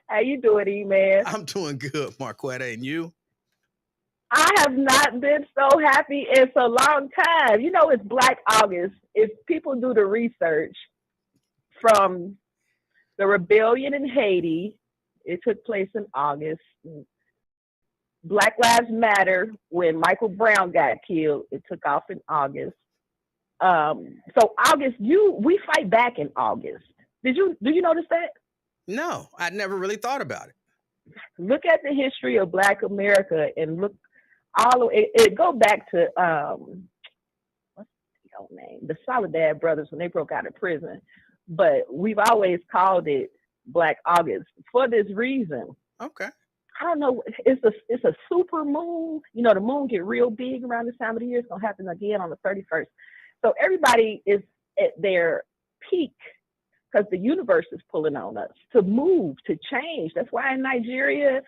How you doing, E-Man? I'm doing good, Marquetta, and you? I have not been so happy in so long time. It's Black August. If people do the research from the rebellion in Haiti, it took place in August. Black Lives Matter, when Michael Brown got killed, it took off in August. So August, we fight back in August. Do you notice that? No, I'd never really thought about it. Look at the history of Black America and look it go back to what's the old name? The Soledad brothers when they broke out of prison. But we've always called it Black August for this reason. Okay. I don't know. It's a super moon. The moon get real big around this time of the year. It's gonna happen again on the 31st. So everybody is at their peak because the universe is pulling on us to move, to change. That's why in Nigeria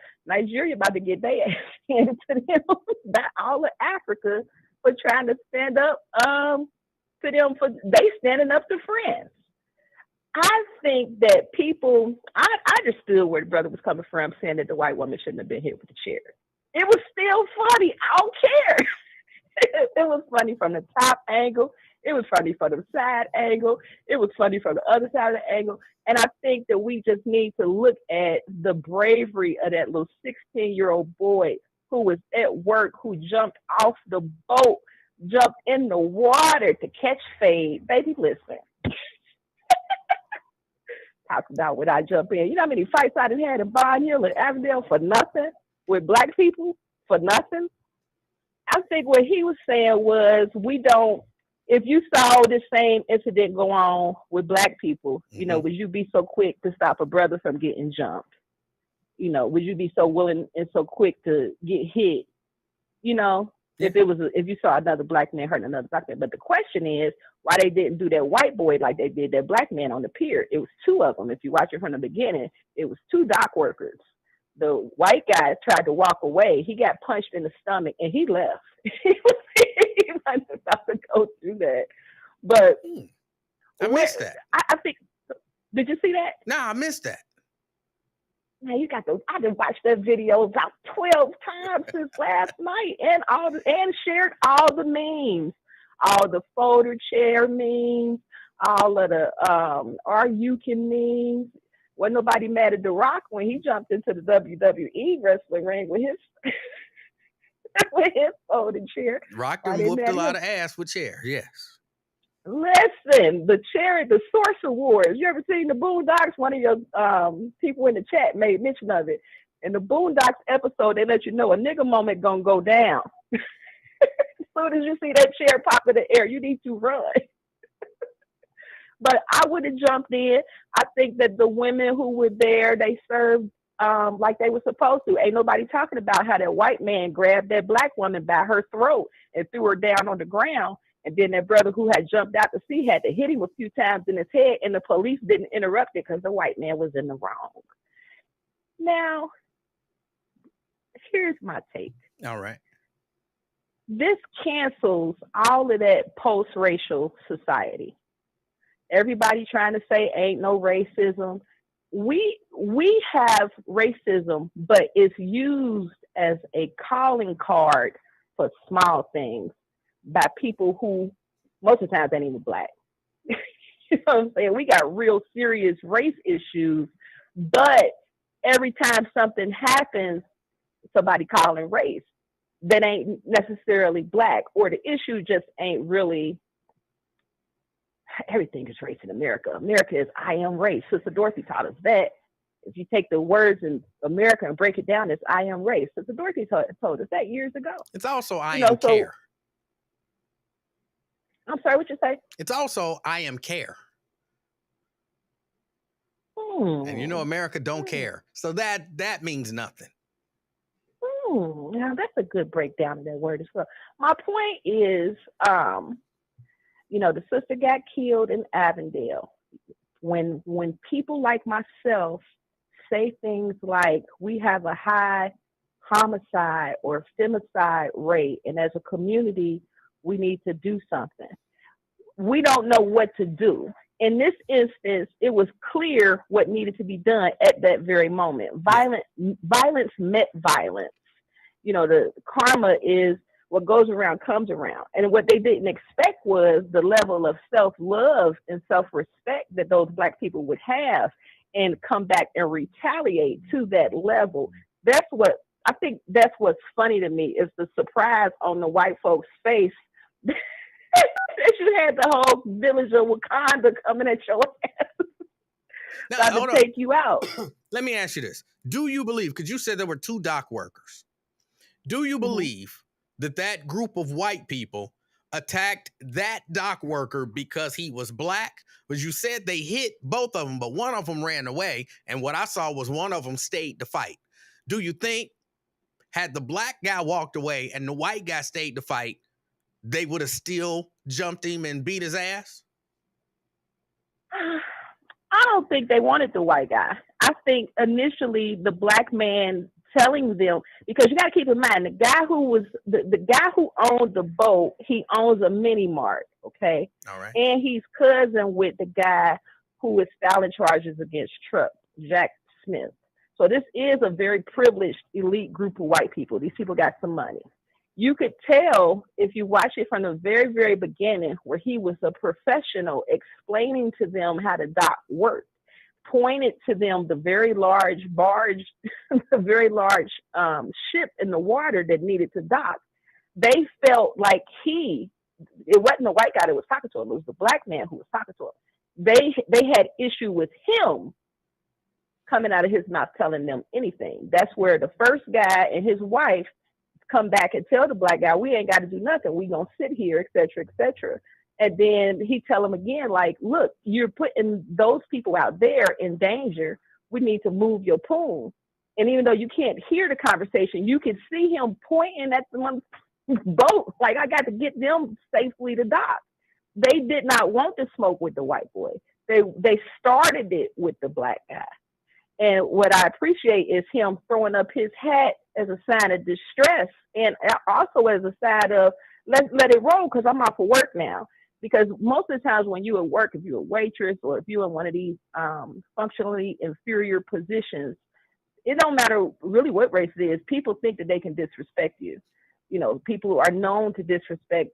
about to get their ass handed to them by all of Africa for trying to stand up to them, for they standing up to France. I think that people, I understood where the brother was coming from, saying that the white woman shouldn't have been hit with the chair. It was still funny. I don't care. It was funny from the top angle. It was funny from the side angle. It was funny from the other side of the angle. And I think that we just need to look at the bravery of that little 16-year-old boy who was at work, who jumped off the boat, jumped in the water to catch fade. Baby, listen. Talk about when I jump in. You know how many fights I done had in Barn Hill and Avondale for nothing with black people for nothing? I think what he was saying was, if you saw this same incident go on with black people, you know, would you be so quick to stop a brother from getting jumped? You know, would you be so willing and so quick to get hit? You know, if you saw another black man hurting another black man. But the question is, why they didn't do that white boy like they did that black man on the pier. It was two of them. If you watch it from the beginning, it was two dock workers. The white guy tried to walk away. He got punched in the stomach and he left. He wasn't about to go through that. But I missed that. I think, did you see that? No, I missed that. Man, you got those. I just watched that video about 12 times since last night, and shared all the memes, all the folder chair memes, all of the "Are You Can" memes. Wasn't nobody mad at The Rock when he jumped into the WWE wrestling ring with his with his folding chair. Rock done whooped a lot of ass with chair. Yes. Listen, the chair, the Source Awards. You ever seen the Boondocks? One of your people in the chat made mention of it. In the Boondocks episode, they let you know a nigga moment gonna go down. As soon as you see that chair pop in the air, you need to run. But I would have jumped in. I think that the women who were there, they served like they were supposed to. Ain't nobody talking about how that white man grabbed that black woman by her throat and threw her down on the ground. And then that brother who had jumped out to sea had to hit him a few times in his head, and the police didn't interrupt it because the white man was in the wrong. Now, here's my take. All right. This cancels all of that post-racial society. Everybody trying to say ain't no racism. We have racism, but it's used as a calling card for small things by people who most of the time ain't even black. You know what I'm saying? We got real serious race issues, but every time something happens, somebody calling race that ain't necessarily black, or the issue just ain't really. Everything is race in America. America is I am race. Sister Dorothy taught us that. If you take the words in America and break it down, it's I am race. Sister Dorothy told us that years ago. It's also I am care. I'm sorry, what you say? It's also I am care. And you know America don't care. So that means nothing. Now that's a good breakdown of that word as well. My point is, the sister got killed in Avondale. When people like myself say things like we have a high homicide or femicide rate, and as a community, we need to do something. We don't know what to do. In this instance, it was clear what needed to be done at that very moment. Violence met violence. The karma is what goes around comes around. And what they didn't expect was the level of self-love and self-respect that those Black people would have and come back and retaliate to that level. That's what's funny to me is the surprise on the white folks' face that you had the whole village of Wakanda coming at your ass. Now, to take you out. Let me ask you this. Do you believe, because you said there were two dock workers, do you believe that group of white people attacked that dock worker because he was Black? Because you said they hit both of them, but one of them ran away, and what I saw was one of them stayed to fight. Do you think had the Black guy walked away and the white guy stayed to fight, they would have still jumped him and beat his ass? I don't think they wanted the white guy. I think initially the black man telling them, because you got to keep in mind the guy who was the guy who owned the boat, he owns a mini mart, okay? All right. And he's cousin with the guy who is filing charges against Truck, Jack Smith. So this is a very privileged elite group of white people. These people got some money. You could tell if you watch it from the very, very beginning, where he was a professional explaining to them how the dock worked, pointed to them the very large barge, the very large ship in the water that needed to dock. They felt like it wasn't the white guy that was talking to him, it was the black man who was talking to him. They had issue with him coming out of his mouth telling them anything. That's where the first guy and his wife come back and tell the black guy, we ain't got to do nothing. We gonna sit here, et cetera, et cetera. And then he tell him again, like, look, you're putting those people out there in danger. We need to move your pool. And even though you can't hear the conversation, you can see him pointing at the boat, like, I got to get them safely to dock. They did not want to smoke with the white boy. They started it with the black guy. And what I appreciate is him throwing up his hat as a sign of distress, and also as a sign of let it roll, because I'm off of work now. Because most of the times when you at work, if you're a waitress or if you're in one of these functionally inferior positions, it don't matter really what race it is. People think that they can disrespect you. You know, people who are known to disrespect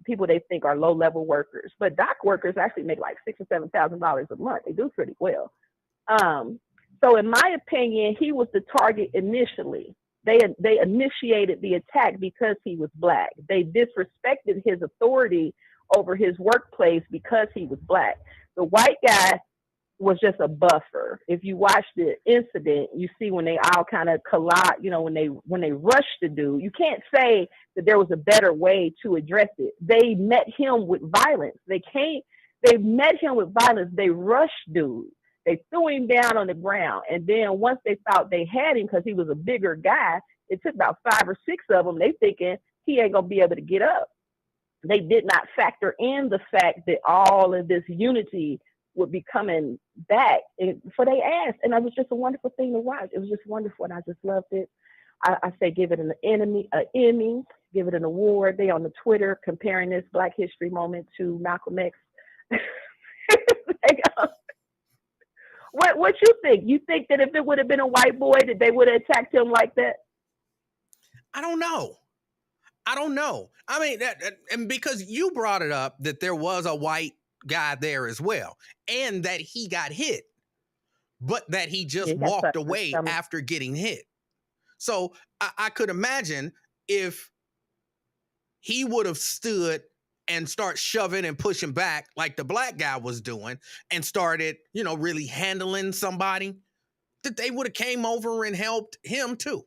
people they think are low-level workers. But dock workers actually make like $6,000 or $7,000 a month. They do pretty well. So in my opinion, he was the target initially. They initiated the attack because he was black. They disrespected his authority over his workplace because he was black. The white guy was just a buffer. If you watch the incident, you see when they all kind of collide, you know, when they rushed the dude, you can't say that there was a better way to address it. They met him with violence. They met him with violence. They rushed dude. They threw him down on the ground. And then once they thought they had him because he was a bigger guy, it took about 5 or 6 of them. They thinking he ain't going to be able to get up. They did not factor in the fact that all of this unity would be coming back for their ass. And it was just a wonderful thing to watch. It was just wonderful. And I just loved it. I say give it an Emmy, give it an award. They on the Twitter comparing this Black History moment to Malcolm X. What you think? You think that if it would have been a white boy, that they would have attacked him like that? I don't know. I mean, and because you brought it up that there was a white guy there as well, and that he got hit, but that he just walked away after getting hit. So I could imagine if he would have stood and start shoving and pushing back like the black guy was doing and started, you know, really handling somebody, that they would have came over and helped him too.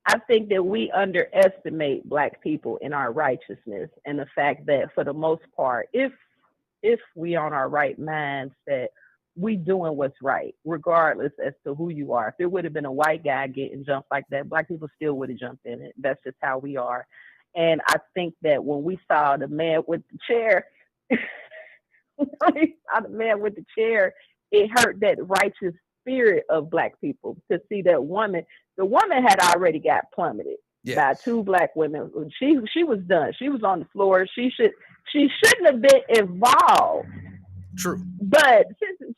I think that we underestimate Black people in our righteousness, and the fact that for the most part, if we on our right mindset, we doing what's right, regardless as to who you are. If it would have been a white guy getting jumped like that, Black people still would have jumped in it. That's just how we are. And I think that when we saw the man with the chair, it hurt that righteous spirit of Black people to see that woman. The woman had already got plummeted by 2 Black women. She was done. She was on the floor. She shouldn't have been involved. True. But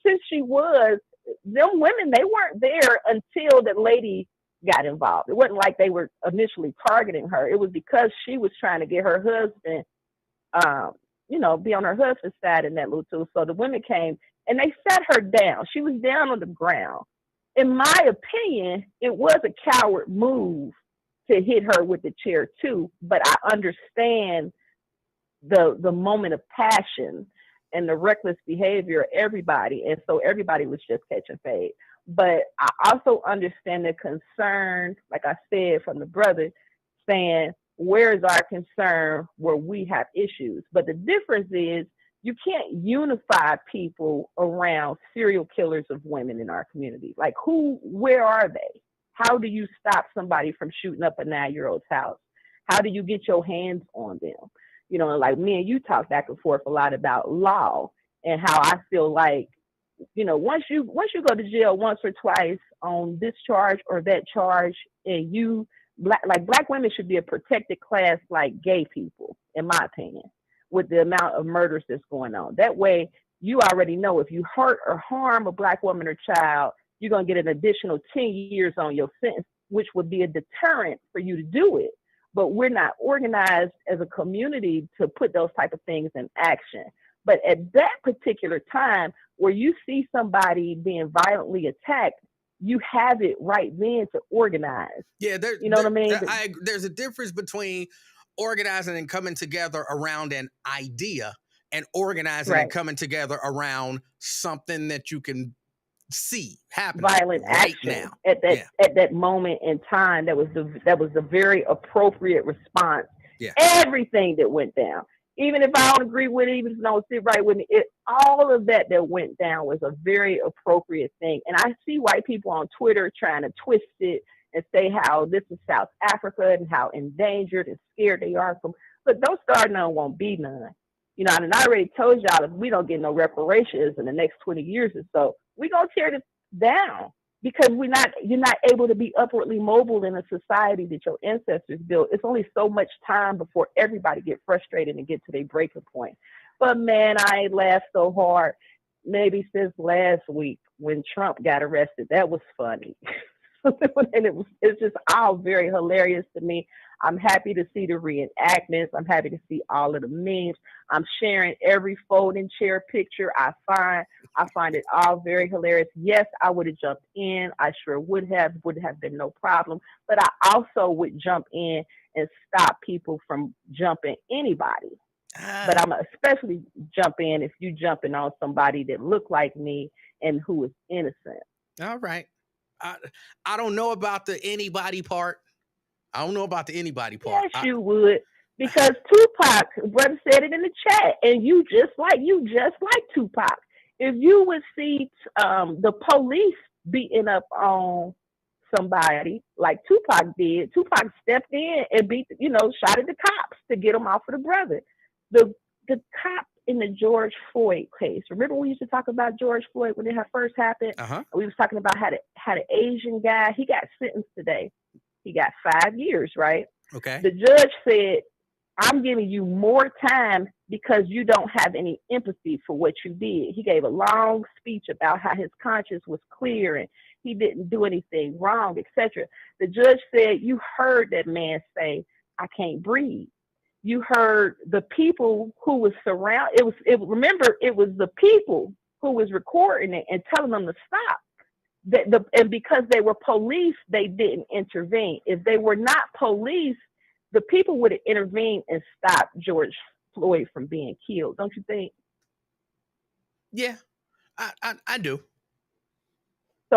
since she was, them women, they weren't there until the lady got involved. It wasn't like they were initially targeting her. It was because she was trying to get her husband, be on her husband's side in that little too. So the women came and they sat her down. She was down on the ground. In my opinion, it was a coward move to hit her with the chair too. But I understand the moment of passion and the reckless behavior of everybody. And so everybody was just catching fade. But I also understand the concern, like I said, from the brother saying, where is our concern where we have issues? But the difference is you can't unify people around serial killers of women in our community. Like where are they? How do you stop somebody from shooting up a 9-year-old's house? How do you get your hands on them? You know, like me and you talk back and forth a lot about law. and how I feel like, once you go to jail once or twice on this charge or that charge, and you black women should be a protected class like gay people, in my opinion, with the amount of murders that's going on. That way, you already know if you hurt or harm a black woman or child, you're gonna get an additional 10 years on your sentence, which would be a deterrent for you to do it. But we're not organized as a community to put those type of things in action. But at that particular time, where you see somebody being violently attacked, you have it right then to organize. Yeah, you know what I mean? There's a difference between organizing and coming together around an idea and organizing and coming together around something that you can see happening violent right action now. At that moment in time. That was the very appropriate response. Yeah. Everything that went down, even if I don't agree with it, even if I don't sit right with it, all of that went down was a very appropriate thing. And I see white people on Twitter trying to twist it and say how this is South Africa and how endangered and scared they are from. But don't start none, won't be none. And I already told y'all, if we don't get no reparations in the next 20 years or so, we're going to tear this down, because you're not able to be upwardly mobile in a society that your ancestors built. It's only so much time before everybody get frustrated and get to their breaking point. But man, I ain't laughed so hard maybe since last week when Trump got arrested. That was funny. And it's just all very hilarious to me. I'm happy to see the reenactments. I'm happy to see all of the memes. I'm sharing every folding chair picture I find. I find it all very hilarious. Yes, I would have jumped in. I sure would have been no problem. But I also would jump in and stop people from jumping anybody. But I'm especially jump in if you jumping on somebody that look like me and who is innocent. All right. I don't know about the anybody part. Yes, you would. Because Tupac, brother, said it in the chat, and you just like Tupac. If you would see the police beating up on somebody like Tupac did, Tupac stepped in and shot at the cops to get them off of the brother. The cop in the George Floyd case. Remember we used to talk about George Floyd when it had first happened? Uh-huh. We was talking about how the Asian guy, he got sentenced today. He got 5 years, right? Okay. The judge said, I'm giving you more time because you don't have any empathy for what you did. He gave a long speech about how his conscience was clear and he didn't do anything wrong, etc. The judge said, you heard that man say, I can't breathe. You heard the people who was surrounded. Remember, it was the people who was recording it and telling them to stop. And because they were police, they didn't intervene. If they were not police, the people would have intervened and stopped George Floyd from being killed. Don't you think? Yeah, I do.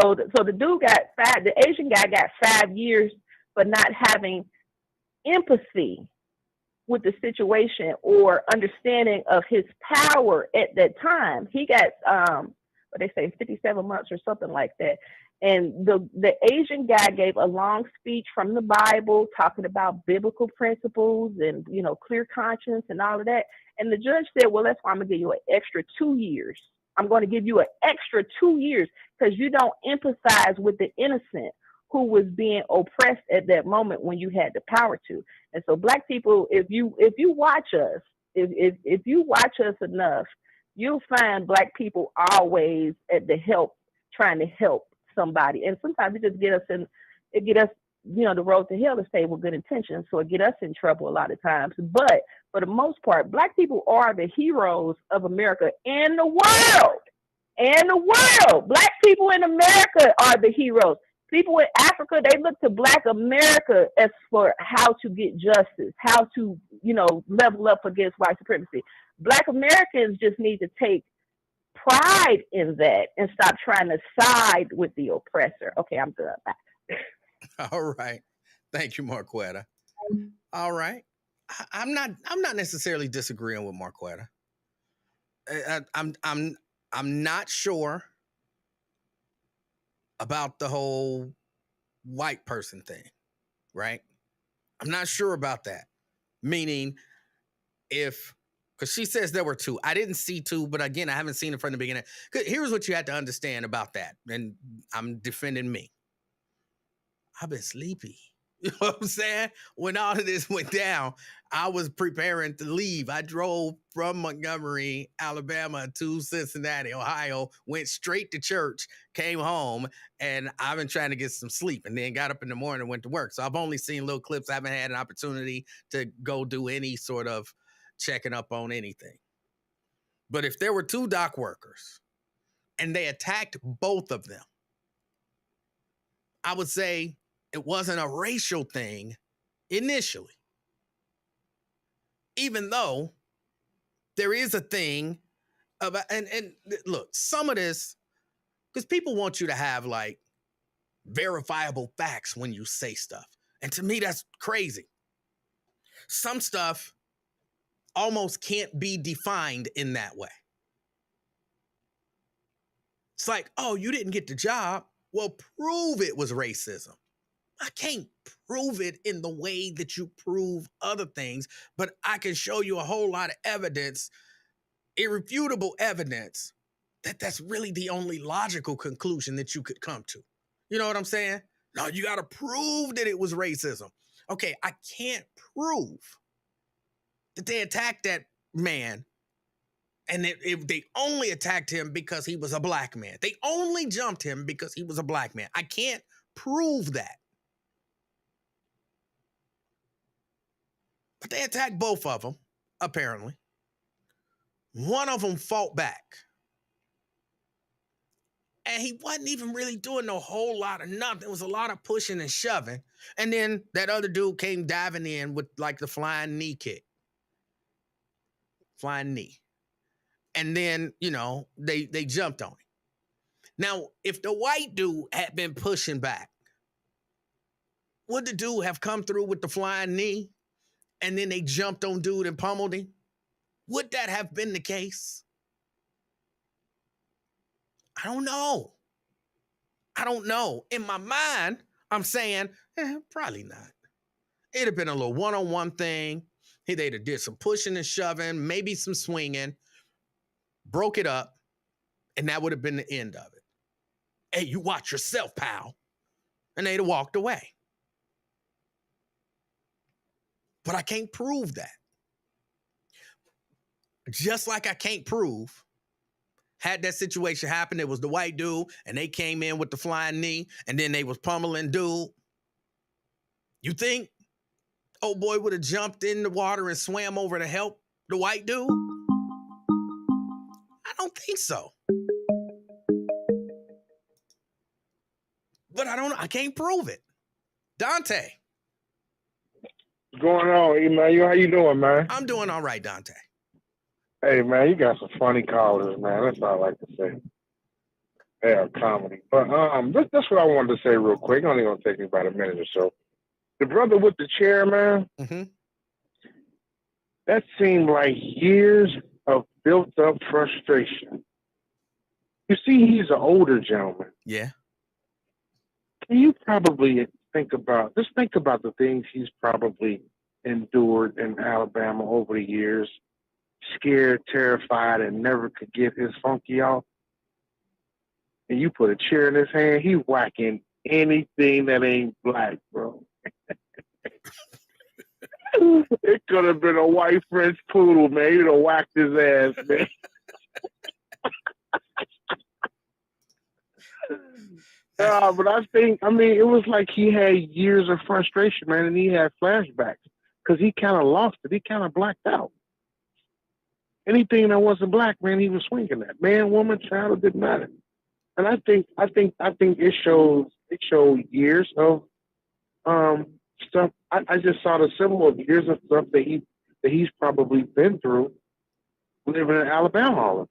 So the dude got the Asian guy got 5 years for not having empathy with the situation or understanding of his power at that time. He got what they say 57 months or something like that. And the Asian guy gave a long speech from the Bible talking about biblical principles and clear conscience and all of that. And the judge said, well, that's why I'm gonna give you an extra 2 years. I'm going to give you an extra 2 years because you don't empathize with the innocent who was being oppressed at that moment when you had the power to. And so Black people, if you watch us, if you watch us enough, you'll find Black people always at the help, trying to help somebody. And sometimes it just get us the road to hell is paved with good intentions. So it get us in trouble a lot of times. But for the most part, Black people are the heroes of America and the world. And the world. Black people in America are the heroes. People in Africa, they look to Black America as for how to get justice, how to, level up against white supremacy. Black Americans just need to take pride in that and stop trying to side with the oppressor. Okay, I'm done. All right. Thank you, Marquetta. All right. I'm not necessarily disagreeing with Marquetta. I'm not sure about the whole white person thing, right? I'm not sure about that. Meaning, if Because she says there were 2. I didn't see 2, but again, I haven't seen it from the beginning. Here's what you had to understand about that, and I'm defending me. I've been sleepy. You know what I'm saying? When all of this went down, I was preparing to leave. I drove from Montgomery, Alabama to Cincinnati, Ohio, went straight to church, came home, and I've been trying to get some sleep, and then got up in the morning and went to work. So I've only seen little clips. I haven't had an opportunity to go do any sort of checking up on anything. But if there were 2 dock workers and they attacked both of them, I would say it wasn't a racial thing initially. Even though there is a thing about, and look, some of this, because people want you to have like verifiable facts when you say stuff. And to me, that's crazy. Some stuff almost can't be defined in that way. It's like, oh, you didn't get the job. Well, prove it was racism. I can't prove it in the way that you prove other things, but I can show you a whole lot of evidence, irrefutable evidence, that that's really the only logical conclusion that you could come to. You know what I'm saying? No, you got to prove that it was racism. Okay, I can't prove that they attacked that man and if they only attacked him because he was a black man. They only jumped him because he was a black man. I can't prove that. But they attacked both of them, apparently. One of them fought back. And he wasn't even really doing a whole lot of nothing. It was a lot of pushing and shoving. And then that other dude came diving in with like the flying knee kick. Flying knee. And then, you know, they jumped on him. Now, if the white dude had been pushing back, would the dude have come through with the flying knee and then they jumped on dude and pummeled him? Would that have been the case? I don't know. I don't know. In my mind, I'm saying, probably not. It'd have been a little one-on-one thing. They'd have did some pushing and shoving, maybe some swinging, broke it up, and that would have been the end of it. Hey, you watch yourself, pal. And they'd have walked away. But I can't prove that. Just like I can't prove, had that situation happened, it was the white dude, and they came in with the flying knee, and then they was pummeling dude. You think old boy would have jumped in the water and swam over to help the white dude? I don't think so. But I don't know. I can't prove it. Dante. What's going on, Emanuel? How you doing, man? I'm doing all right, Dante. Hey, man, you got some funny callers, man. That's all I like to say. They are comedy. But that's what I wanted to say real quick. Only gonna take me about a minute or so. The brother with the chair, man, that seemed like years of built-up frustration. You see, he's an older gentleman. Yeah. Can you probably think about the things he's probably endured in Alabama over the years, scared, terrified, and never could get his funky off? And you put a chair in his hand, he's whacking anything that ain't black, bro. It could have been a white French poodle, man. He'd have whacked his ass, man. But it was like he had years of frustration, man, and he had flashbacks because he kind of lost it. He kind of blacked out. Anything that wasn't black, man, he was swinging at. Man, woman, child, it didn't matter. And I think it showed years of stuff. I just saw the symbol of years of stuff that he's probably been through living in Alabama all of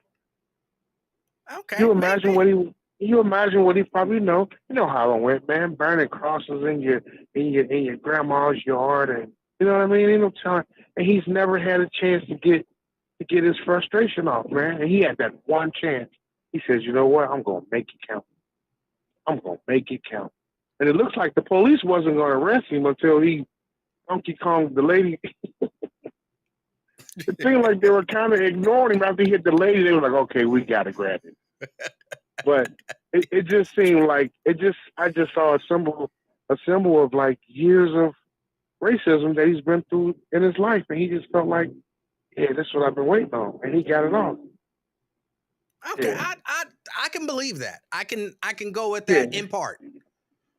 it. Okay. You imagine what he probably know. You know how it went, man. Burning crosses in your grandma's yard, and you know what I mean. Ain't no telling. And he's never had a chance to get his frustration off, man. And he had that one chance. He says, you know what? I'm gonna make it count. I'm gonna make it count. And it looks like the police wasn't gonna arrest him until he Donkey Kong the lady. It seemed like they were kind of ignoring him after he hit the lady. They were like, okay, we got to grab him. But it just seemed like I just saw a symbol of like years of racism that he's been through in his life, and he just felt like, yeah, this is what I've been waiting on, and he got it on. Okay, Yeah. I can believe that. I can go with that in part.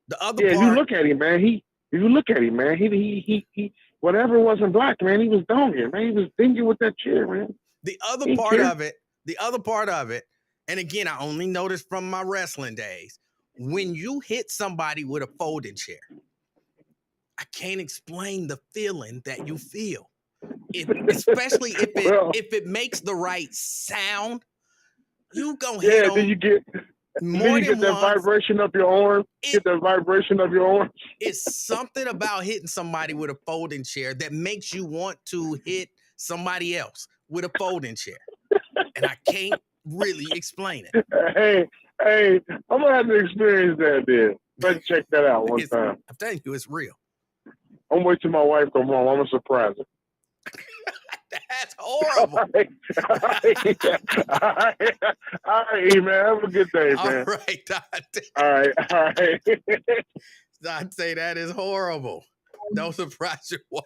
The other part, if you look at him, man, he whatever wasn't black, man, he was dogging, man. He was dingy with that chair, man. the other part of it, and again, I only noticed from my wrestling days, when you hit somebody with a folding chair, I can't explain the feeling that you feel. Especially if it makes the right sound, you gonna hit them. Then you get that vibration of your arm. Get that vibration of your arm. It's something about hitting somebody with a folding chair that makes you want to hit somebody else with a folding chair, and I can't really explain it. Hey, I'm gonna have to experience that then. Let's check that out one time. I'm telling you, it's real. I'm waiting till my wife comes home. I'm gonna surprise her. That's horrible. All right, man. Have a good day, man. All right, Dante. All right. Dante, that is horrible. Don't surprise your wife.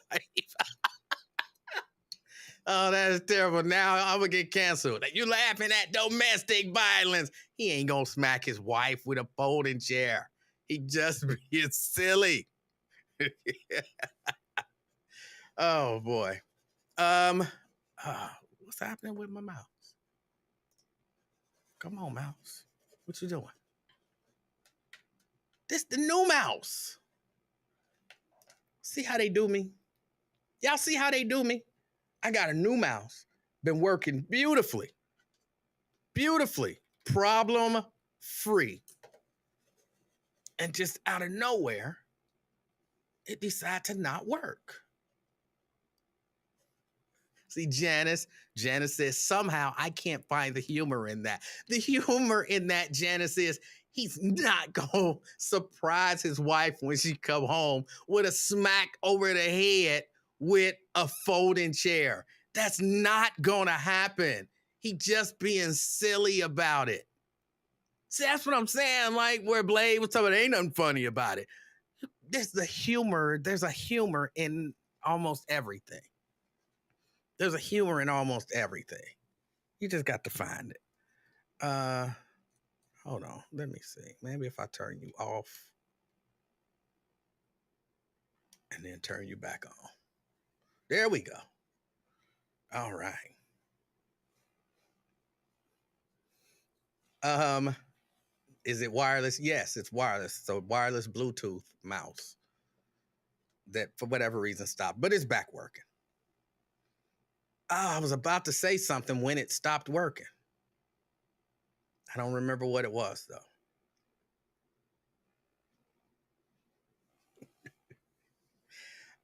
Oh, that is terrible. Now I'm going to get canceled. You laughing at domestic violence. He ain't going to smack his wife with a folding chair. He just being silly. Oh, boy. What's happening with my mouse? Come on, mouse. What you doing? This the new mouse. See how they do me? Y'all see how they do me? I got a new mouse. Been working beautifully. Beautifully. Problem free. And just out of nowhere, it decided to not work. See, Janice says, somehow I can't find the humor in that. The humor in that, Janice, is he's not going to surprise his wife when she come home with a smack over the head with a folding chair. That's not going to happen. He just being silly about it. See, that's what I'm saying. Like where Blade was talking about, ain't nothing funny about it. There's a humor in almost everything. There's a humor in almost everything. You just got to find it. Hold on. Let me see. Maybe if I turn you off and then turn you back on. There we go. All right. Is it wireless? Yes, it's wireless. So wireless Bluetooth mouse that for whatever reason stopped, but it's back working. Oh, I was about to say something when it stopped working. I don't remember what it was, though.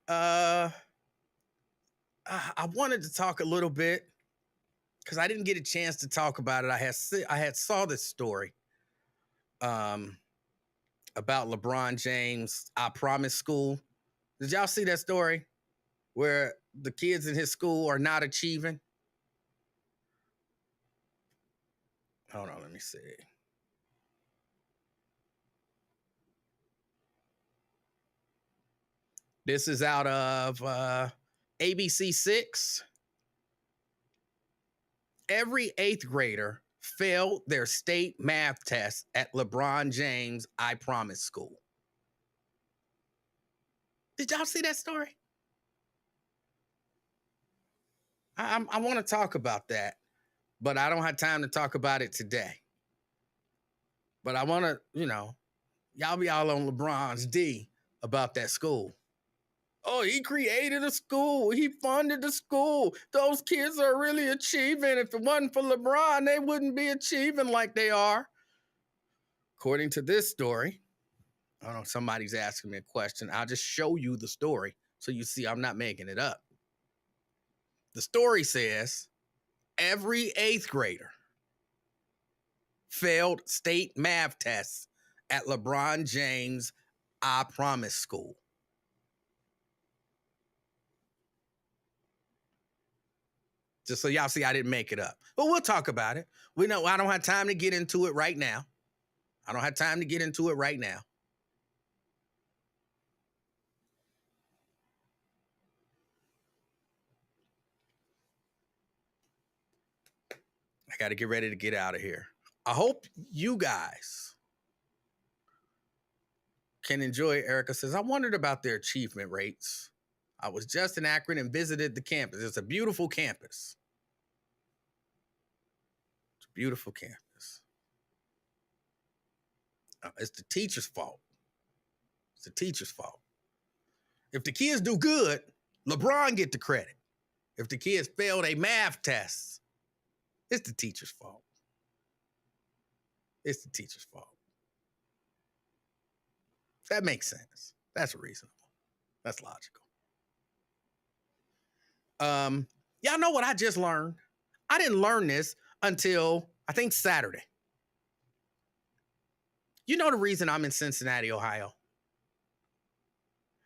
I wanted to talk a little bit because I didn't get a chance to talk about it. I had saw this story about LeBron James' I Promise School. Did y'all see that story where the kids in his school are not achieving? Hold on, let me see. This is out of ABC 6. Every 8th grader failed their state math test at LeBron James' I Promise School. Did y'all see that story? I want to talk about that, but I don't have time to talk about it today. But I want to, y'all be all on LeBron's D about that school. Oh, he created a school. He funded the school. Those kids are really achieving. If it wasn't for LeBron, they wouldn't be achieving like they are. According to this story, I don't know, somebody's asking me a question. I'll just show you the story so you see I'm not making it up. The story says every 8th grader failed state math tests at LeBron James' I Promise School. Just so y'all see I didn't make it up. But we'll talk about it. We know I don't have time to get into it right now. I don't have time to get into it right now. I got to get ready to get out of here. I hope you guys can enjoy. Erica says, I wondered about their achievement rates. I was just in Akron and visited the campus. It's a beautiful campus. It's a beautiful campus. It's the teacher's fault. It's the teacher's fault. If the kids do good, LeBron get the credit. If the kids fail their math tests, it's the teacher's fault. It's the teacher's fault. That makes sense. That's reasonable. That's logical. Y'all know what I just learned? I didn't learn this until, I think, Saturday. You know the reason I'm in Cincinnati, Ohio?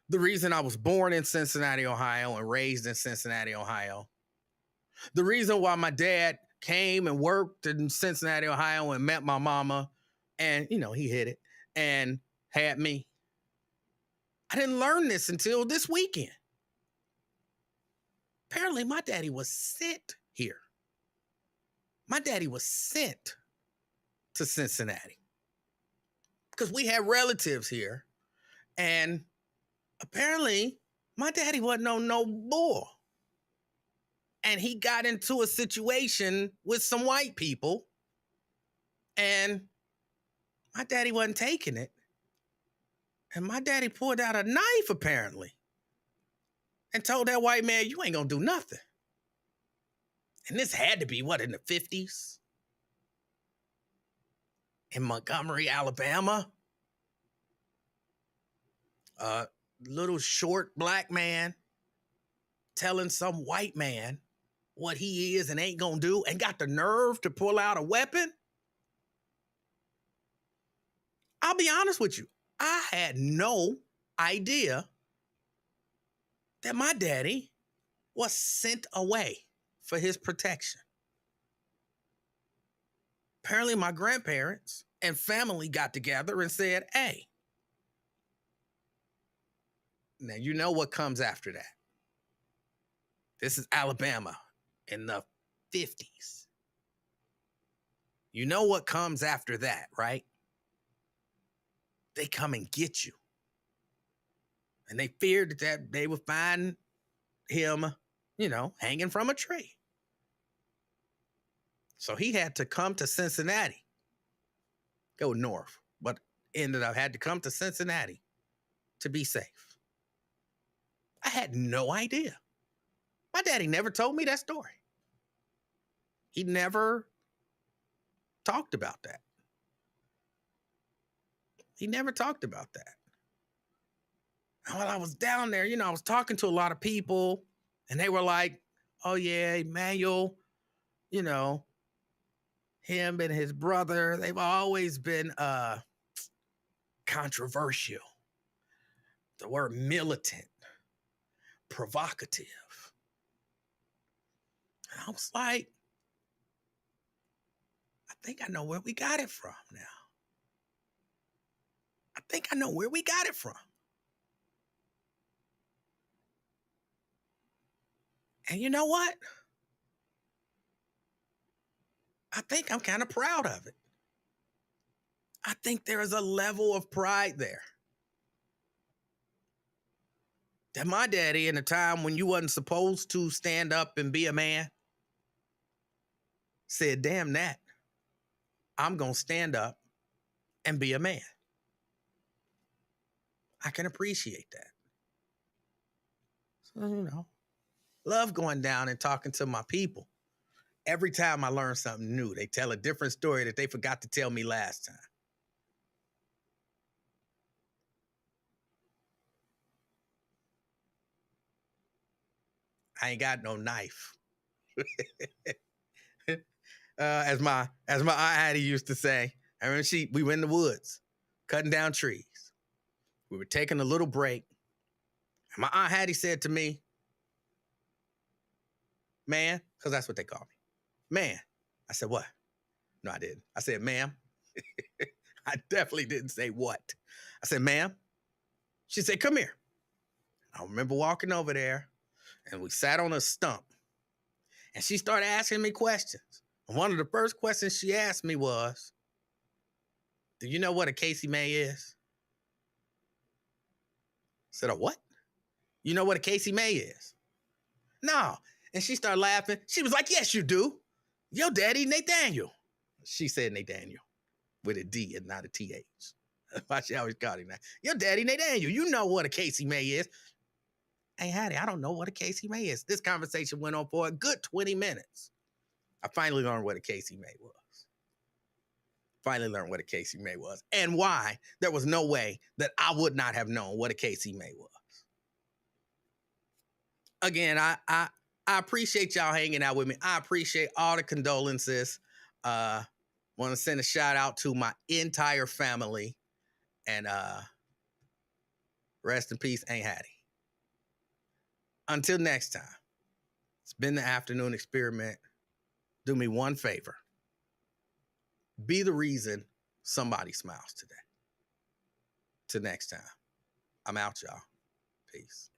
The reason I was born in Cincinnati, Ohio, and raised in Cincinnati, Ohio. The reason why my dad came and worked in Cincinnati, Ohio, and met my mama, and, you know, he hit it, and had me. I didn't learn this until this weekend. Apparently, my daddy was sent here. My daddy was sent to Cincinnati because we had relatives here, and apparently, my daddy wasn't on no bull. And he got into a situation with some white people, and my daddy wasn't taking it. And my daddy pulled out a knife, apparently, and told that white man, you ain't gonna do nothing. And this had to be, what, in the 50s? In Montgomery, Alabama? Little short black man telling some white man what he is and ain't gonna do, and got the nerve to pull out a weapon? I'll be honest with you. I had no idea that my daddy was sent away for his protection. Apparently, my grandparents and family got together and said, hey, now you know what comes after that. This is Alabama in the 50s. You know what comes after that, right? They come and get you. And they feared that they would find him, you know, hanging from a tree. So he had to come to Cincinnati, go north, but ended up had to come to Cincinnati to be safe. I had no idea. My daddy never told me that story. He never talked about that. He never talked about that. And while I was down there, you know, I was talking to a lot of people, and they were like, oh yeah, Emanuel, you know, him and his brother, they've always been controversial. The word militant, provocative. And I was like, I think I know where we got it from now. I think I know where we got it from. And you know what? I think I'm kind of proud of it. I think there is a level of pride there. That my daddy, in a time when you wasn't supposed to stand up and be a man, said, damn that, I'm going to stand up and be a man. I can appreciate that. So, you know, love going down and talking to my people. Every time I learn something new, they tell a different story that they forgot to tell me last time. I ain't got no knife. As my Aunt Hattie used to say, I remember we were in the woods, cutting down trees. We were taking a little break. And my Aunt Hattie said to me, man, because that's what they call me. Man. I said, what? No, I didn't. I said, ma'am. I definitely didn't say what. I said, ma'am. She said, come here. I remember walking over there and we sat on a stump and she started asking me questions. And one of the first questions she asked me was, do you know what a Casey May is? I said, a what? You know what a Casey May is? No. And she started laughing. She was like, yes, you do. Your daddy, Nathaniel. She said Nathaniel with a D and not a TH. That's why she always called him that. Your daddy, Nathaniel, you know what a Casey May is. Hey, Hattie, I don't know what a Casey May is. This conversation went on for a good 20 minutes. I finally learned what a Casey May was. Finally learned what a Casey May was and why there was no way that I would not have known what a Casey May was. Again, I appreciate y'all hanging out with me. I appreciate all the condolences. Want to send a shout out to my entire family and rest in peace, Aunt Hattie. Until next time, it's been the Afternoon Experiment. Do me one favor. Be the reason somebody smiles today. Till next time, I'm out, y'all. Peace.